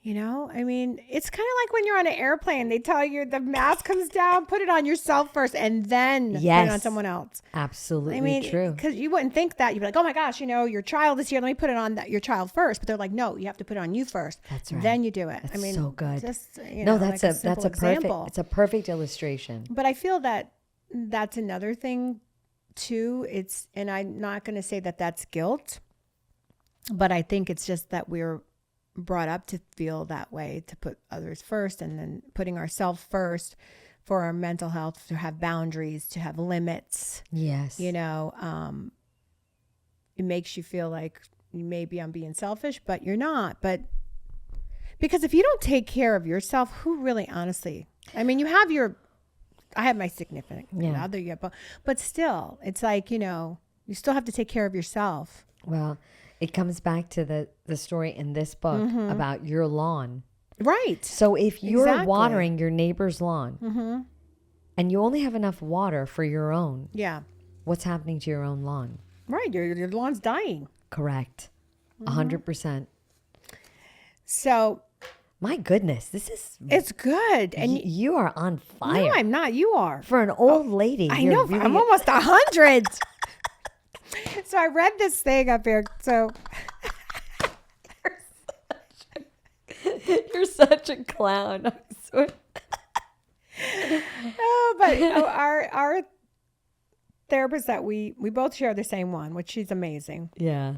Speaker 2: You know, I mean, it's kind of like when you're on an airplane, they tell you the mask comes down, put it on yourself first, and then put it on someone else.
Speaker 1: Absolutely true.
Speaker 2: Because you wouldn't think that. You'd be like, oh my gosh, you know, your child is here. Let me put it on your child first. But they're like, no, you have to put it on you first.
Speaker 1: That's right.
Speaker 2: Then you do it.
Speaker 1: That's so good.
Speaker 2: Just,
Speaker 1: that's a perfect. It's a perfect illustration.
Speaker 2: But I feel that that's another thing too. And I'm not going to say that that's guilt, but I think it's just that we're brought up to feel that way, to put others first, and then putting ourselves first for our mental health, to have boundaries, to have limits.
Speaker 1: Yes.
Speaker 2: You know, it makes you feel like maybe I'm being selfish, but you're not. But because if you don't take care of yourself, who really, honestly, I mean, I have my significant other, but still, it's like, you know, you still have to take care of yourself.
Speaker 1: Well, it comes back to the story in this book about your lawn.
Speaker 2: Right.
Speaker 1: So if you're watering your neighbor's lawn and you only have enough water for your own, what's happening to your own lawn?
Speaker 2: Right. Your lawn's dying.
Speaker 1: Correct. 100%.
Speaker 2: So,
Speaker 1: my goodness,
Speaker 2: it's good. And
Speaker 1: you are on fire.
Speaker 2: No, I'm not. You are.
Speaker 1: For an old lady.
Speaker 2: I know. Really, I'm almost 100. So I read this thing up here. So
Speaker 1: you're such a clown. But
Speaker 2: our therapist that we both share the same one, which she's amazing.
Speaker 1: Yeah.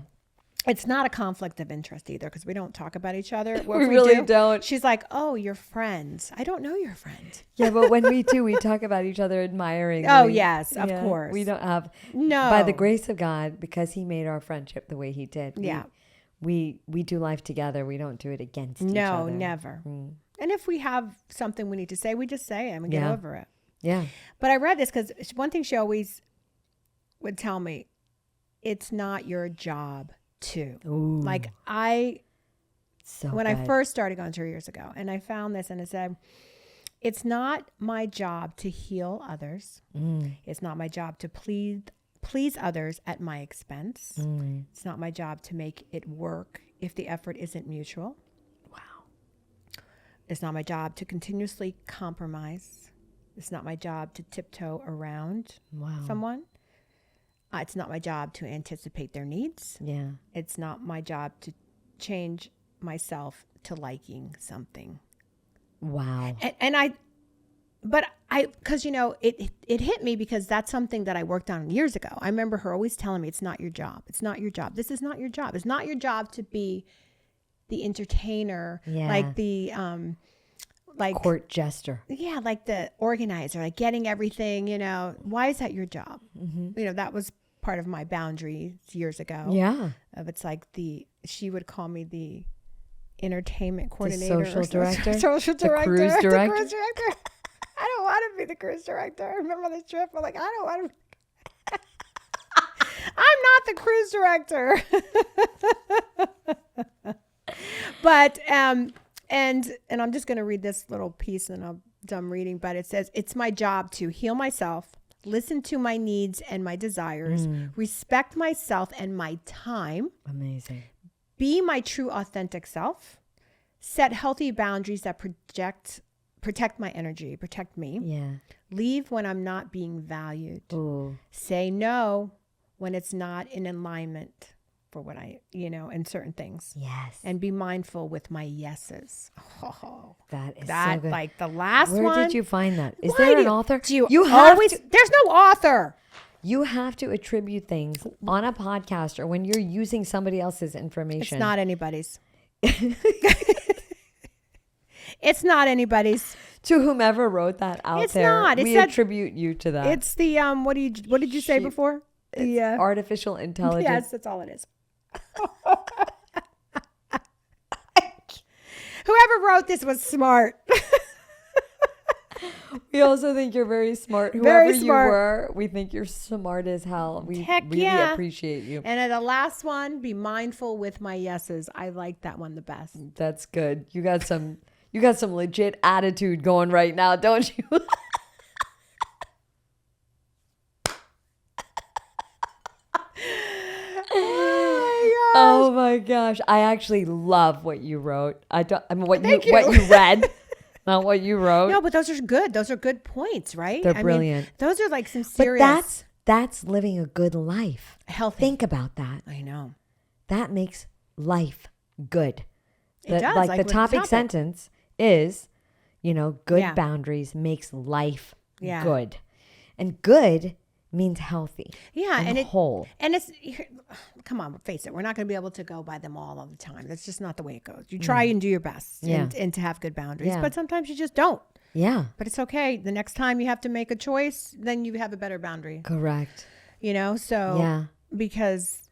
Speaker 2: It's not a conflict of interest either, because we don't talk about each other.
Speaker 1: We really don't.
Speaker 2: She's like, oh, you're friends. I don't know your friend.
Speaker 1: Yeah, but when we do, we talk about each other admiringly.
Speaker 2: Oh, yes, of course.
Speaker 1: We don't have,
Speaker 2: no.
Speaker 1: By the grace of God, because he made our friendship the way he did.
Speaker 2: Yeah.
Speaker 1: We do life together. We don't do it against each other.
Speaker 2: No, never. And if we have something we need to say, we just say it and we get over it.
Speaker 1: Yeah. But
Speaker 2: I read this because one thing she always would tell me, it's not your job to.
Speaker 1: Ooh.
Speaker 2: Like I first started going through years ago, and I found this, and it said, it's not my job to heal others. It's not my job to please others at my expense. It's not my job to make it work if the effort isn't mutual.
Speaker 1: Wow.
Speaker 2: It's not my job to continuously compromise. It's not my job to tiptoe around someone. It's not my job to anticipate their needs.
Speaker 1: Yeah.
Speaker 2: It's not my job to change myself to liking something.
Speaker 1: Wow.
Speaker 2: Because, you know, it hit me because that's something that I worked on years ago. I remember her always telling me, it's not your job. It's not your job. This is not your job. It's not your job to be the entertainer, like the, like
Speaker 1: court jester.
Speaker 2: Yeah. Like the organizer, like getting everything, you know, why is that your job? You know, that was part of my boundaries years ago.
Speaker 1: Yeah.
Speaker 2: It's like she would call me the entertainment coordinator.
Speaker 1: The social director.
Speaker 2: The cruise director. The cruise director. I don't want to be the cruise director. I remember the trip. I'm like, I don't want to. I'm not the cruise director. But, and I'm just going to read this little piece and I'm done reading, but it says, it's my job to heal myself, listen to my needs and my desires, respect myself and my time.
Speaker 1: Amazing.
Speaker 2: Be my true authentic self, set healthy boundaries that protect my energy, protect me.
Speaker 1: Yeah.
Speaker 2: Leave when I'm not being valued.
Speaker 1: Ooh.
Speaker 2: Say no when it's not in alignment for what in certain things.
Speaker 1: Yes.
Speaker 2: And be mindful with my yeses. Oh,
Speaker 1: that is so good.
Speaker 2: Like the last one.
Speaker 1: Where did you find that? Is there an author?
Speaker 2: You have to, there's no author.
Speaker 1: You have to attribute things on a podcast or when you're using somebody else's information.
Speaker 2: It's not anybody's. It's not anybody's.
Speaker 1: To whomever wrote that out
Speaker 2: It's
Speaker 1: there,
Speaker 2: not.
Speaker 1: we attribute you to that.
Speaker 2: It's the what did you say before?
Speaker 1: It's artificial intelligence.
Speaker 2: Yes, that's all it is. Whoever wrote this was smart.
Speaker 1: We also think you're very smart. Whoever you were, we think you're smart as hell. We really appreciate you.
Speaker 2: And the last one, be mindful with my yeses. I like that one the best.
Speaker 1: That's good. You got some legit attitude going right now, don't you? Oh my gosh. I actually love what you wrote. What you read. Not what you wrote.
Speaker 2: No, but those are good. Those are good points, right?
Speaker 1: They're brilliant.
Speaker 2: Those are like some serious.
Speaker 1: But that's living a good life.
Speaker 2: Healthy.
Speaker 1: Think about that.
Speaker 2: I know.
Speaker 1: That makes life good.
Speaker 2: It does.
Speaker 1: Like the topic sentence is, good
Speaker 2: Yeah.
Speaker 1: boundaries makes life
Speaker 2: Yeah.
Speaker 1: good. And good means healthy.
Speaker 2: Yeah.
Speaker 1: And whole.
Speaker 2: And it's, come on, face it. We're not going to be able to go by them all the time. That's just not the way it goes. You try and do your best and to have good boundaries, but sometimes you just don't.
Speaker 1: Yeah.
Speaker 2: But it's okay. The next time you have to make a choice, then you have a better boundary.
Speaker 1: Correct.
Speaker 2: Because,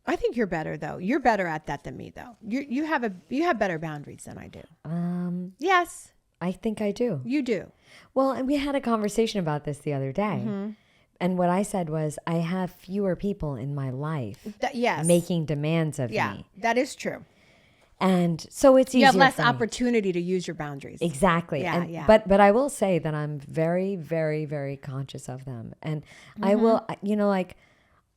Speaker 2: I think you're better though. You're better at that than me though. You have better boundaries than I do. Yes.
Speaker 1: I think I do.
Speaker 2: You do.
Speaker 1: Well, and we had a conversation about this the other day.
Speaker 2: Mm-hmm.
Speaker 1: And what I said was, I have fewer people in my life
Speaker 2: yes.
Speaker 1: making demands of me.
Speaker 2: Yeah, that is true.
Speaker 1: And so it's easier.
Speaker 2: You have less opportunity to use your boundaries.
Speaker 1: Exactly.
Speaker 2: Yeah.
Speaker 1: But I will say that I'm very, very, very conscious of them. And I will,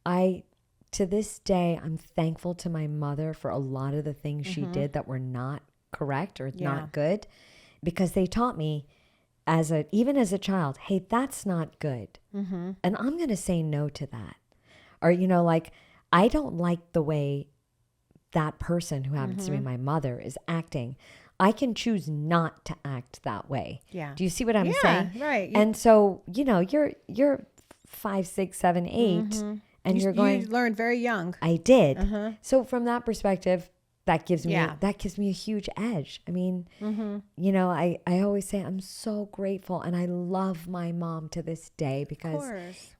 Speaker 1: to this day, I'm thankful to my mother for a lot of the things she did that were not correct or not good, because they taught me even as a child, hey, that's not good. And I'm going to say no to that. Or, I don't like the way that person who happens to be my mother is acting. I can choose not to act that way.
Speaker 2: Yeah.
Speaker 1: Do you see what I'm saying?
Speaker 2: Right.
Speaker 1: And so, you're 5, 6, 7, 8, and you're going.
Speaker 2: You learned very young.
Speaker 1: I did. So from that perspective, that gives me a huge edge. I mean, I always say I'm so grateful, and I love my mom to this day, because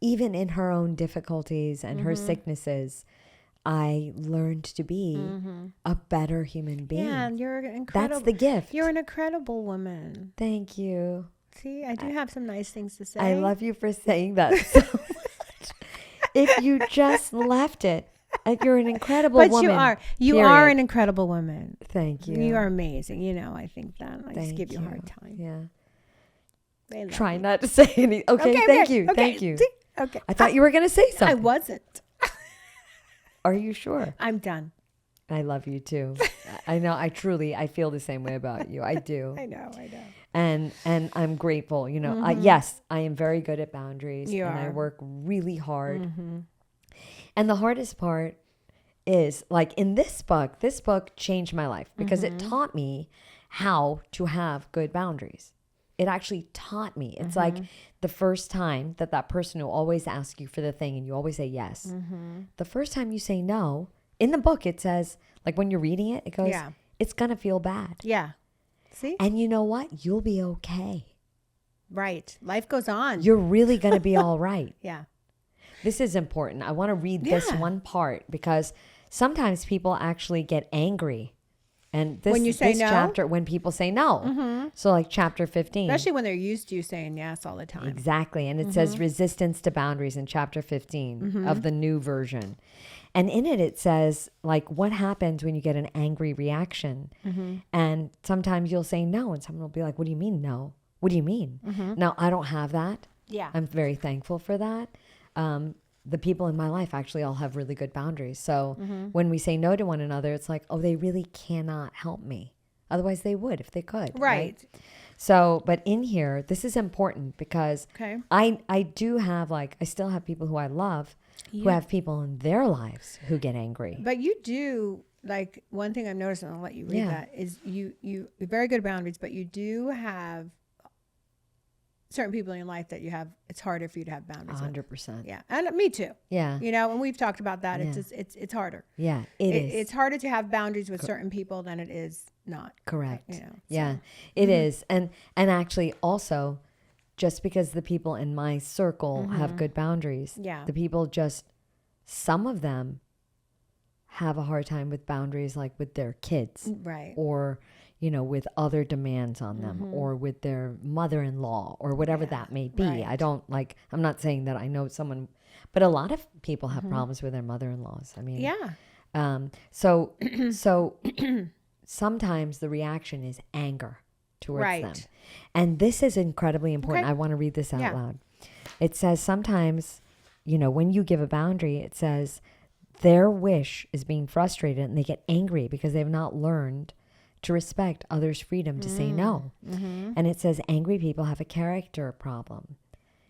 Speaker 1: even in her own difficulties and her sicknesses, I learned to be a better human being.
Speaker 2: Yeah, and you're incredible.
Speaker 1: That's the gift.
Speaker 2: You're an incredible woman.
Speaker 1: Thank you.
Speaker 2: See, I do have some nice things to say.
Speaker 1: I love you for saying that so much. If you just left it, you're an incredible woman.
Speaker 2: But you are an incredible woman.
Speaker 1: Thank you.
Speaker 2: You are amazing. I think that. I just give you a hard time.
Speaker 1: Yeah. Try not to say anything. Okay, thank you.
Speaker 2: Okay.
Speaker 1: Thank you.
Speaker 2: Okay.
Speaker 1: I thought you were going to say something.
Speaker 2: I wasn't.
Speaker 1: Are you sure?
Speaker 2: I'm done.
Speaker 1: I love you too. I know. I feel the same way about you. I do.
Speaker 2: I know.
Speaker 1: And I'm grateful. Yes, I am very good at boundaries. I work really hard. And the hardest part is, like, in this book changed my life, because it taught me how to have good boundaries. It actually taught me. It's like the first time that person who always asks you for the thing and you always say yes. The first time you say no, in the book it says, like, when you're reading it, it goes, it's going to feel bad.
Speaker 2: Yeah. See?
Speaker 1: And you know what? You'll be okay.
Speaker 2: Right. Life goes on.
Speaker 1: You're really going to be all right.
Speaker 2: Yeah.
Speaker 1: This is important. I want to read this one part, because sometimes people actually get angry. And this,
Speaker 2: when you say no?
Speaker 1: chapter, when people say no. So like chapter 15.
Speaker 2: Especially when they're used to you saying yes all the time.
Speaker 1: Exactly. And it says resistance to boundaries in chapter 15 of the new version. And in it says, like, what happens when you get an angry reaction? And sometimes you'll say no, and someone will be like, what do you mean no? What do you mean? Now, I don't have that.
Speaker 2: Yeah.
Speaker 1: I'm very thankful for that. The people in my life actually all have really good boundaries. So when we say no to one another, it's like, oh, they really cannot help me. Otherwise they would if they could. Right. So, but in here, this is important, because I do have, like, I still have people who I love who have people in their lives who get angry.
Speaker 2: But you do, like, one thing I've noticed, and I'll let you read that, is you very good boundaries, but you do have certain people in your life that it's harder for you to have boundaries
Speaker 1: 100%.
Speaker 2: with. Yeah. And me too.
Speaker 1: Yeah.
Speaker 2: And we've talked about that. It's harder.
Speaker 1: Yeah, it is.
Speaker 2: It's harder to have boundaries with certain people than it is not.
Speaker 1: Correct.
Speaker 2: You know,
Speaker 1: Yeah, it is. And actually also, just because the people in my circle have good boundaries, the people just, some of them have a hard time with boundaries, like with their kids.
Speaker 2: Right.
Speaker 1: Or, you know, with other demands on them, or with their mother-in-law, or whatever that may be.
Speaker 2: Right.
Speaker 1: I don't like, I'm not saying that I know someone, but a lot of people have problems with their mother-in-laws. I mean, so sometimes the reaction is anger towards them. And this is incredibly important. I want to read this out loud. It says sometimes, you know, when you give a boundary, it says their wish is being frustrated and they get angry because they have not learned to respect others' freedom to say no. And it says angry people have a character problem.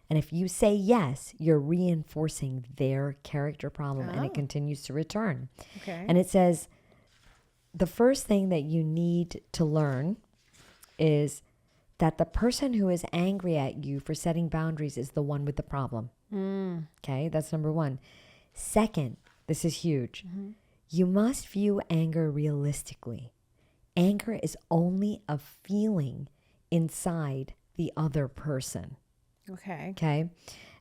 Speaker 1: And if you say yes, you're reinforcing their character problem and it continues to return. And it says the first thing that you need to learn is that the person who is angry at you for setting boundaries is the one with the problem. Okay, that's number one. Second, this is huge. You must view anger realistically. Anger is only a feeling inside the other person. Okay.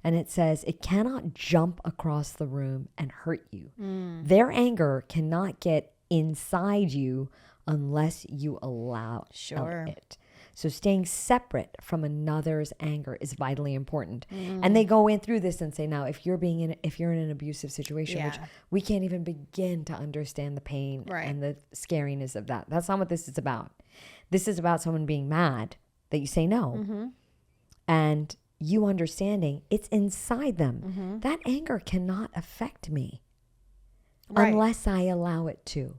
Speaker 1: And it says it cannot jump across the room and hurt you. Their anger cannot get inside you unless you allow it. So staying separate from another's anger is vitally important. And they go in through this and say, now, if you're in an abusive situation, which we can't even begin to understand the pain and the scariness of that. That's not what this is about. This is about someone being mad that you say no. And you understanding it's inside them. That anger cannot affect me unless I allow it to.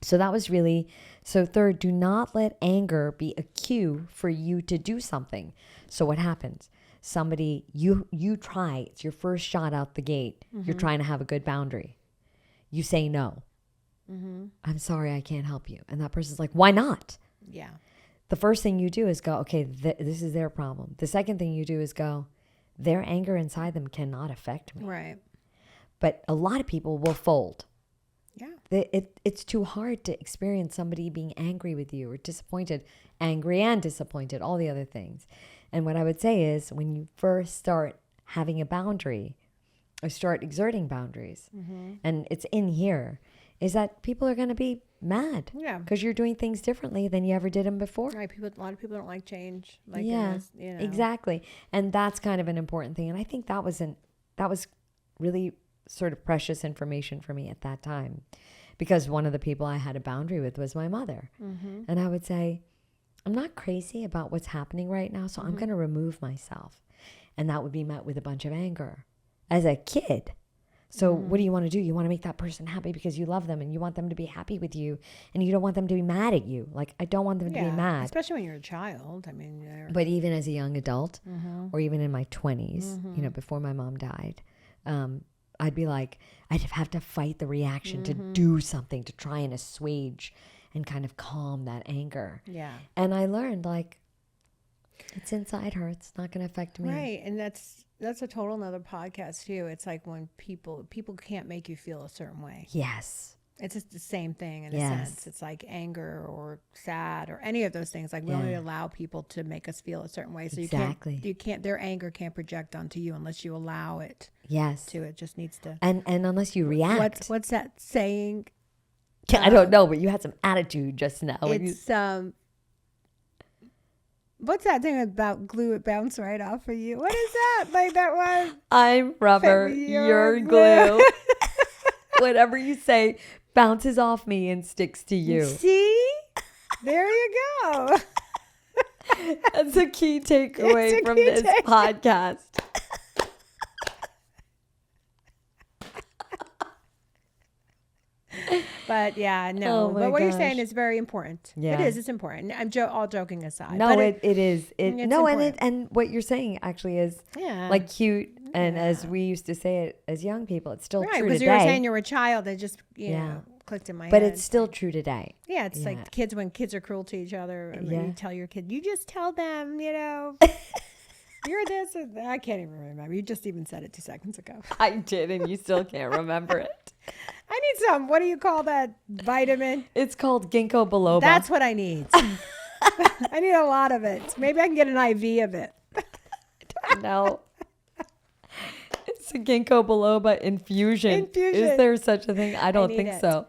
Speaker 1: So that was really, so third, do not let anger be a cue for you to do something. So what happens? Somebody, you try, it's your first shot out the gate. You're trying to have a good boundary. You say no. I'm sorry, I can't help you. And that person's like, why not?
Speaker 2: Yeah.
Speaker 1: The first thing you do is go, okay, this is their problem. The second thing you do is go, their anger inside them cannot affect me.
Speaker 2: Right.
Speaker 1: But a lot of people will fold.
Speaker 2: Yeah.
Speaker 1: It's too hard to experience somebody being angry with you or disappointed, angry and disappointed, all the other things. And what I would say is when you first start having a boundary or start exerting boundaries, and it's in here, is that people are going to be mad.
Speaker 2: Yeah.
Speaker 1: Because you're doing things differently than you ever did them before.
Speaker 2: Right. A lot of people don't like change. Like
Speaker 1: Exactly. And that's kind of an important thing. And I think that was really sort of precious information for me at that time, because one of the people I had a boundary with was my mother. And I would say, I'm not crazy about what's happening right now, so I'm going to remove myself. And that would be met with a bunch of anger as a kid. So what do you want to do? You want to make that person happy because you love them and you want them to be happy with you and you don't want them to be mad at you. Like, I don't want them to be mad.
Speaker 2: Especially when you're a child. I mean,
Speaker 1: but even as a young adult or even in my 20s, you know, before my mom died, I'd be like, I'd have to fight the reaction to do something to try and assuage and kind of calm that anger.
Speaker 2: Yeah.
Speaker 1: And I learned, like, it's inside her. It's not going to affect me.
Speaker 2: Right. And that's a total another podcast too. It's like when people can't make you feel a certain way.
Speaker 1: Yes.
Speaker 2: It's just the same thing in a sense. It's like anger or sad or any of those things. Like we only allow people to make us feel a certain way. So you can't, their anger can't project onto you unless you allow it.
Speaker 1: Yes.
Speaker 2: To it just needs to.
Speaker 1: And unless you react.
Speaker 2: What's that saying?
Speaker 1: I don't know, but you had some attitude just now.
Speaker 2: It's, what's that thing about glue? It bounce right off of you. What is that? Like that one?
Speaker 1: I'm rubber. You're glue. Whatever you say bounces off me and sticks to you.
Speaker 2: See? There you go.
Speaker 1: That's a key takeaway from this podcast.
Speaker 2: But yeah, no. But what you're saying is very important. Yeah. It is. It's important. I'm all joking aside.
Speaker 1: No, it is. And what you're saying actually is like cute. And as we used to say it as young people, it's still true today.
Speaker 2: Because you were saying you were a child. It just, you know, clicked in my head.
Speaker 1: But it's still true today.
Speaker 2: Yeah. It's like kids, when kids are cruel to each other. I mean, you tell your kid, you just tell them, you know, you're this. I can't even remember. You just even said it 2 seconds ago.
Speaker 1: I did. And you still can't remember it.
Speaker 2: I I need some. What do you call that vitamin?
Speaker 1: It's called ginkgo biloba.
Speaker 2: That's what I need. I need a lot of it. Maybe I can get an IV of it.
Speaker 1: No. It's a ginkgo biloba infusion. Is there such a thing? I don't think so.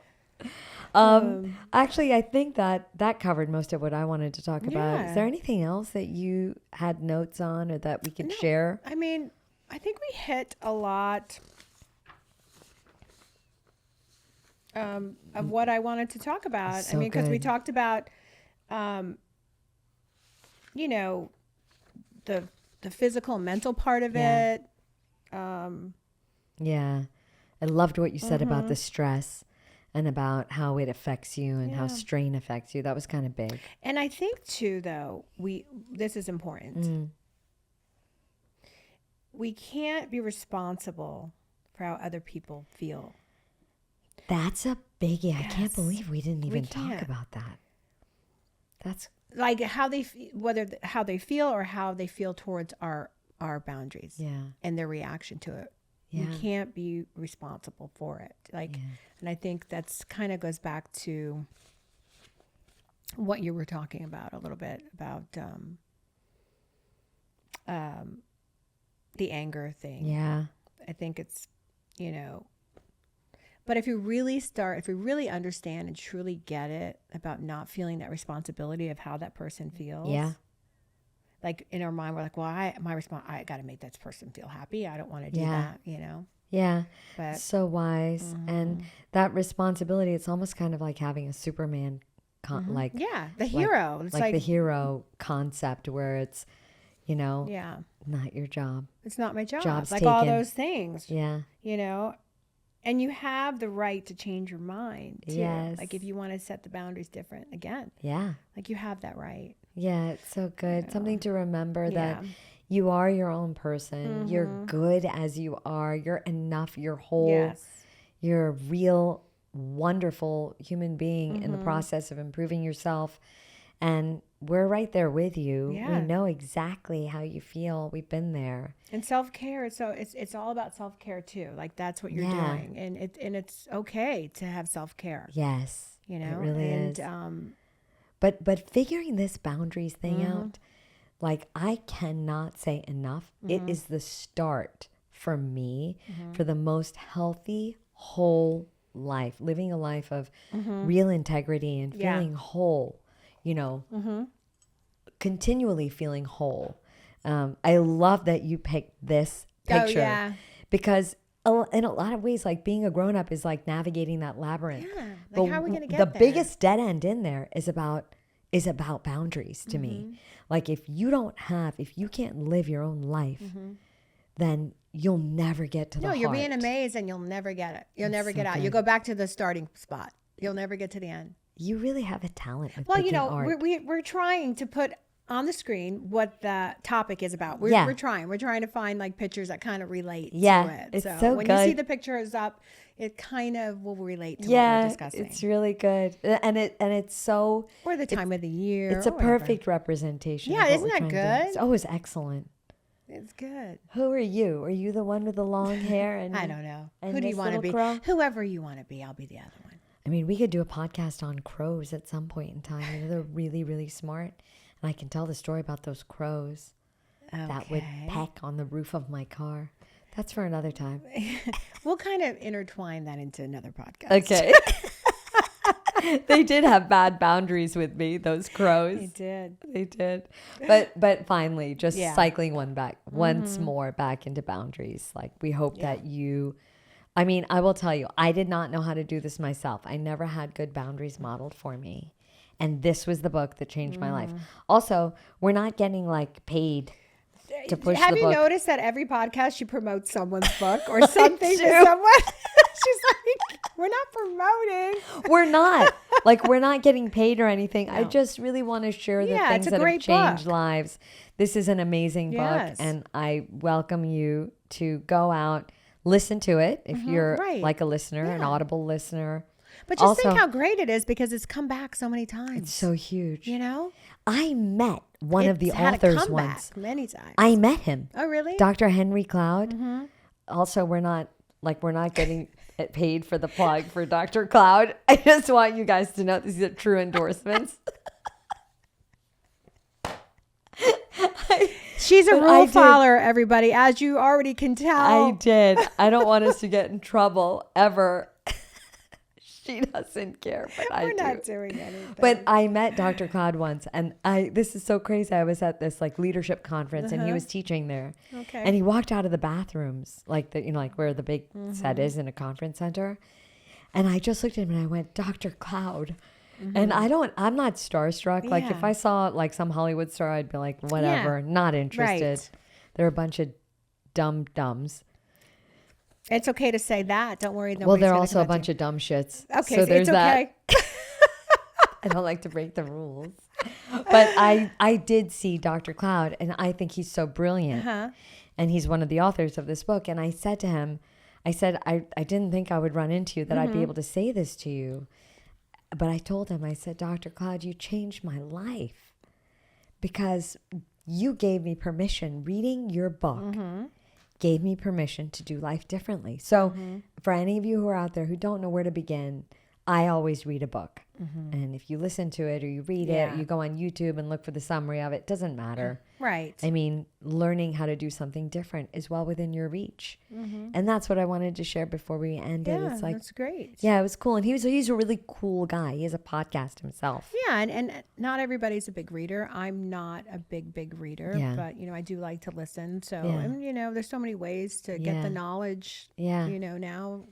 Speaker 1: Actually, I think that covered most of what I wanted to talk about. Is there anything else that you had notes on or that we could share?
Speaker 2: I mean, I think we hit a lot of what I wanted to talk about.
Speaker 1: So
Speaker 2: I mean, because we
Speaker 1: good.
Speaker 2: talked about, the physical and mental part of it.
Speaker 1: Yeah. I loved what you said about the stress and about how it affects you and how strain affects you. That was kind of big.
Speaker 2: And I think too, though, this is important. We can't be responsible for how other people feel.
Speaker 1: That's a biggie. I can't believe we didn't even talk about that. That's
Speaker 2: like how they how they feel or how they feel towards our boundaries and their reaction to it. We can't be responsible for it. And I think that's kind of goes back to what you were talking about a little bit about the anger thing.
Speaker 1: Yeah.
Speaker 2: I think it's, but if we really understand and truly get it about not feeling that responsibility of how that person feels.
Speaker 1: Yeah.
Speaker 2: Like in our mind, we're like, well, I got to make that person feel happy. I don't want to do that,
Speaker 1: Yeah.
Speaker 2: But
Speaker 1: so wise. And that responsibility, it's almost kind of like having a Superman,
Speaker 2: the hero. It's
Speaker 1: like the hero concept where it's, not your job.
Speaker 2: It's not my job.
Speaker 1: Job's
Speaker 2: like
Speaker 1: taken.
Speaker 2: all those things.
Speaker 1: Yeah.
Speaker 2: And you have the right to change your mind too.
Speaker 1: Yes.
Speaker 2: Like if you want to set the boundaries different again.
Speaker 1: Yeah.
Speaker 2: Like you have that right.
Speaker 1: Yeah, it's so good. Something to remember that you are your own person. You're good as you are. You're enough. You're whole.
Speaker 2: Yes.
Speaker 1: You're a real, wonderful human being in the process of improving yourself. And we're right there with you.
Speaker 2: Yeah.
Speaker 1: We know exactly how you feel. We've been there.
Speaker 2: And self-care. So it's all about self-care too. Like that's what you're doing. And it's okay to have self-care.
Speaker 1: Yes. It really is. But figuring this boundaries thing out, like I cannot say enough. It is the start for me for the most healthy, whole life, living a life of real integrity and feeling whole, continually feeling whole. I love that you picked this picture because in a lot of ways, like being a grown-up is like navigating that labyrinth.
Speaker 2: Yeah. Like how are we going to get there?
Speaker 1: The biggest dead end in there is about boundaries to me. Like if you can't live your own life, then you'll never get to the heart.
Speaker 2: No, you're being amazed and you'll never get it. You'll never get out. You'll go back to the starting spot. You'll never get to the end.
Speaker 1: You really have a talent with
Speaker 2: Well,
Speaker 1: picking art.
Speaker 2: we're trying to put on the screen what the topic is about. We're trying. We're trying to find like pictures that kind of relate to it.
Speaker 1: It's so
Speaker 2: when
Speaker 1: good.
Speaker 2: you see the pictures up, it kind of will relate to what we're discussing.
Speaker 1: It's really good. And it's so
Speaker 2: or the time of the year.
Speaker 1: It's a perfect representation.
Speaker 2: Yeah,
Speaker 1: of what
Speaker 2: isn't
Speaker 1: we're
Speaker 2: that
Speaker 1: trying to do.
Speaker 2: good?
Speaker 1: It's always excellent.
Speaker 2: It's good.
Speaker 1: Who are you? Are you the one with the long hair? And
Speaker 2: I don't know.
Speaker 1: and
Speaker 2: Who do you
Speaker 1: this
Speaker 2: want to
Speaker 1: little
Speaker 2: be?
Speaker 1: crow?
Speaker 2: Whoever you want to be, I'll be the other one.
Speaker 1: I mean, we could do a podcast on crows at some point in time. They're really, really smart. And I can tell the story about those crows that would peck on the roof of my car. That's for another time.
Speaker 2: We'll kind of intertwine that into another podcast.
Speaker 1: Okay. They did have bad boundaries with me, those crows. They did. But finally, just cycling once more back into boundaries. Like we hope that I mean, I will tell you, I did not know how to do this myself. I never had good boundaries modeled for me. And this was the book that changed my life. Also, we're not getting like paid to push the book.
Speaker 2: Have you noticed that every podcast she promotes someone's book or something to someone? She's like, we're not promoting.
Speaker 1: We're not. Like, we're not getting paid or anything. No. I just really want to share the things that have changed lives. This is an amazing book. And I welcome you to go out, listen to it if you're like a listener, an Audible listener.
Speaker 2: But just think how great it is because it's come back so many times.
Speaker 1: It's so huge.
Speaker 2: I
Speaker 1: met one of the authors once.
Speaker 2: Many times.
Speaker 1: I met him.
Speaker 2: Oh, really?
Speaker 1: Dr. Henry Cloud. Also, we're not like we're not getting paid for the plug for Dr. Cloud. I just want you guys to know these are true endorsements.
Speaker 2: She's a rule follower, everybody, as you already can tell.
Speaker 1: I did. I don't want us to get in trouble ever. She doesn't care, but I do.
Speaker 2: We're not doing anything.
Speaker 1: But I met Dr. Cloud once, and this is so crazy. I was at this like leadership conference, and he was teaching there.
Speaker 2: Okay.
Speaker 1: And he walked out of the bathrooms, like like where the big set is in a conference center. And I just looked at him and I went, Dr. Cloud. And I'm not starstruck.
Speaker 2: Yeah.
Speaker 1: Like if I saw like some Hollywood star, I'd be like, whatever, not interested.
Speaker 2: Right.
Speaker 1: They're a bunch of dumbs.
Speaker 2: It's okay to say that. Don't worry.
Speaker 1: Well, they're also a bunch of dumb shits.
Speaker 2: Okay,
Speaker 1: so there's
Speaker 2: it's okay.
Speaker 1: that. I don't like to break the rules. But I did see Dr. Cloud, and I think he's so brilliant. And he's one of the authors of this book. And I said to him, I didn't think I would run into you, that I'd be able to say this to you. But I told him, I said, Dr. Cloud, you changed my life because you gave me permission. Reading your book gave me permission to do life differently. So for any of you who are out there who don't know where to begin, I always read a book. And if you listen to it or you read it, you go on YouTube and look for the summary of it, doesn't matter.
Speaker 2: Right.
Speaker 1: I mean, learning how to do something different is well within your reach. And that's what I wanted to share before we ended.
Speaker 2: Yeah,
Speaker 1: it's like,
Speaker 2: that's great.
Speaker 1: Yeah, it was cool. And he's a really cool guy. He has a podcast himself.
Speaker 2: Yeah, and not everybody's a big reader. I'm not a big reader, but I do like to listen. So and there's so many ways to get the knowledge. Now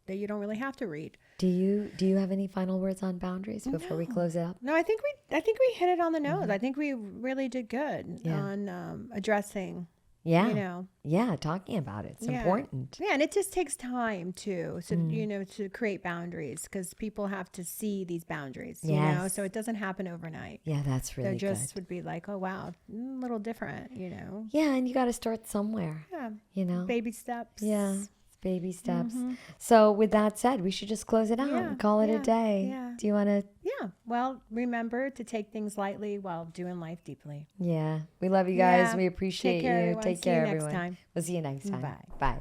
Speaker 2: that you don't really have to read.
Speaker 1: Do you have any final words on boundaries before we close it up?
Speaker 2: No, I think we hit it on the nose. I think we really did good on addressing.
Speaker 1: Talking about it. It's important.
Speaker 2: Yeah, and it just takes time too. So to create boundaries, because people have to see these boundaries. So it doesn't happen overnight.
Speaker 1: Yeah, that's really good.
Speaker 2: They just would be like, oh wow, a little different.
Speaker 1: Yeah, and you got to start somewhere.
Speaker 2: Yeah. Baby steps.
Speaker 1: Yeah. Baby steps. So with that said, we should just close it out and call it a day.
Speaker 2: Yeah.
Speaker 1: Do you want to?
Speaker 2: Yeah. Well, remember to take things lightly while doing life deeply.
Speaker 1: Yeah. We love you guys.
Speaker 2: Yeah.
Speaker 1: We appreciate you. Take care, everyone.
Speaker 2: Next time.
Speaker 1: We'll see you next time.
Speaker 2: Bye.
Speaker 1: Bye.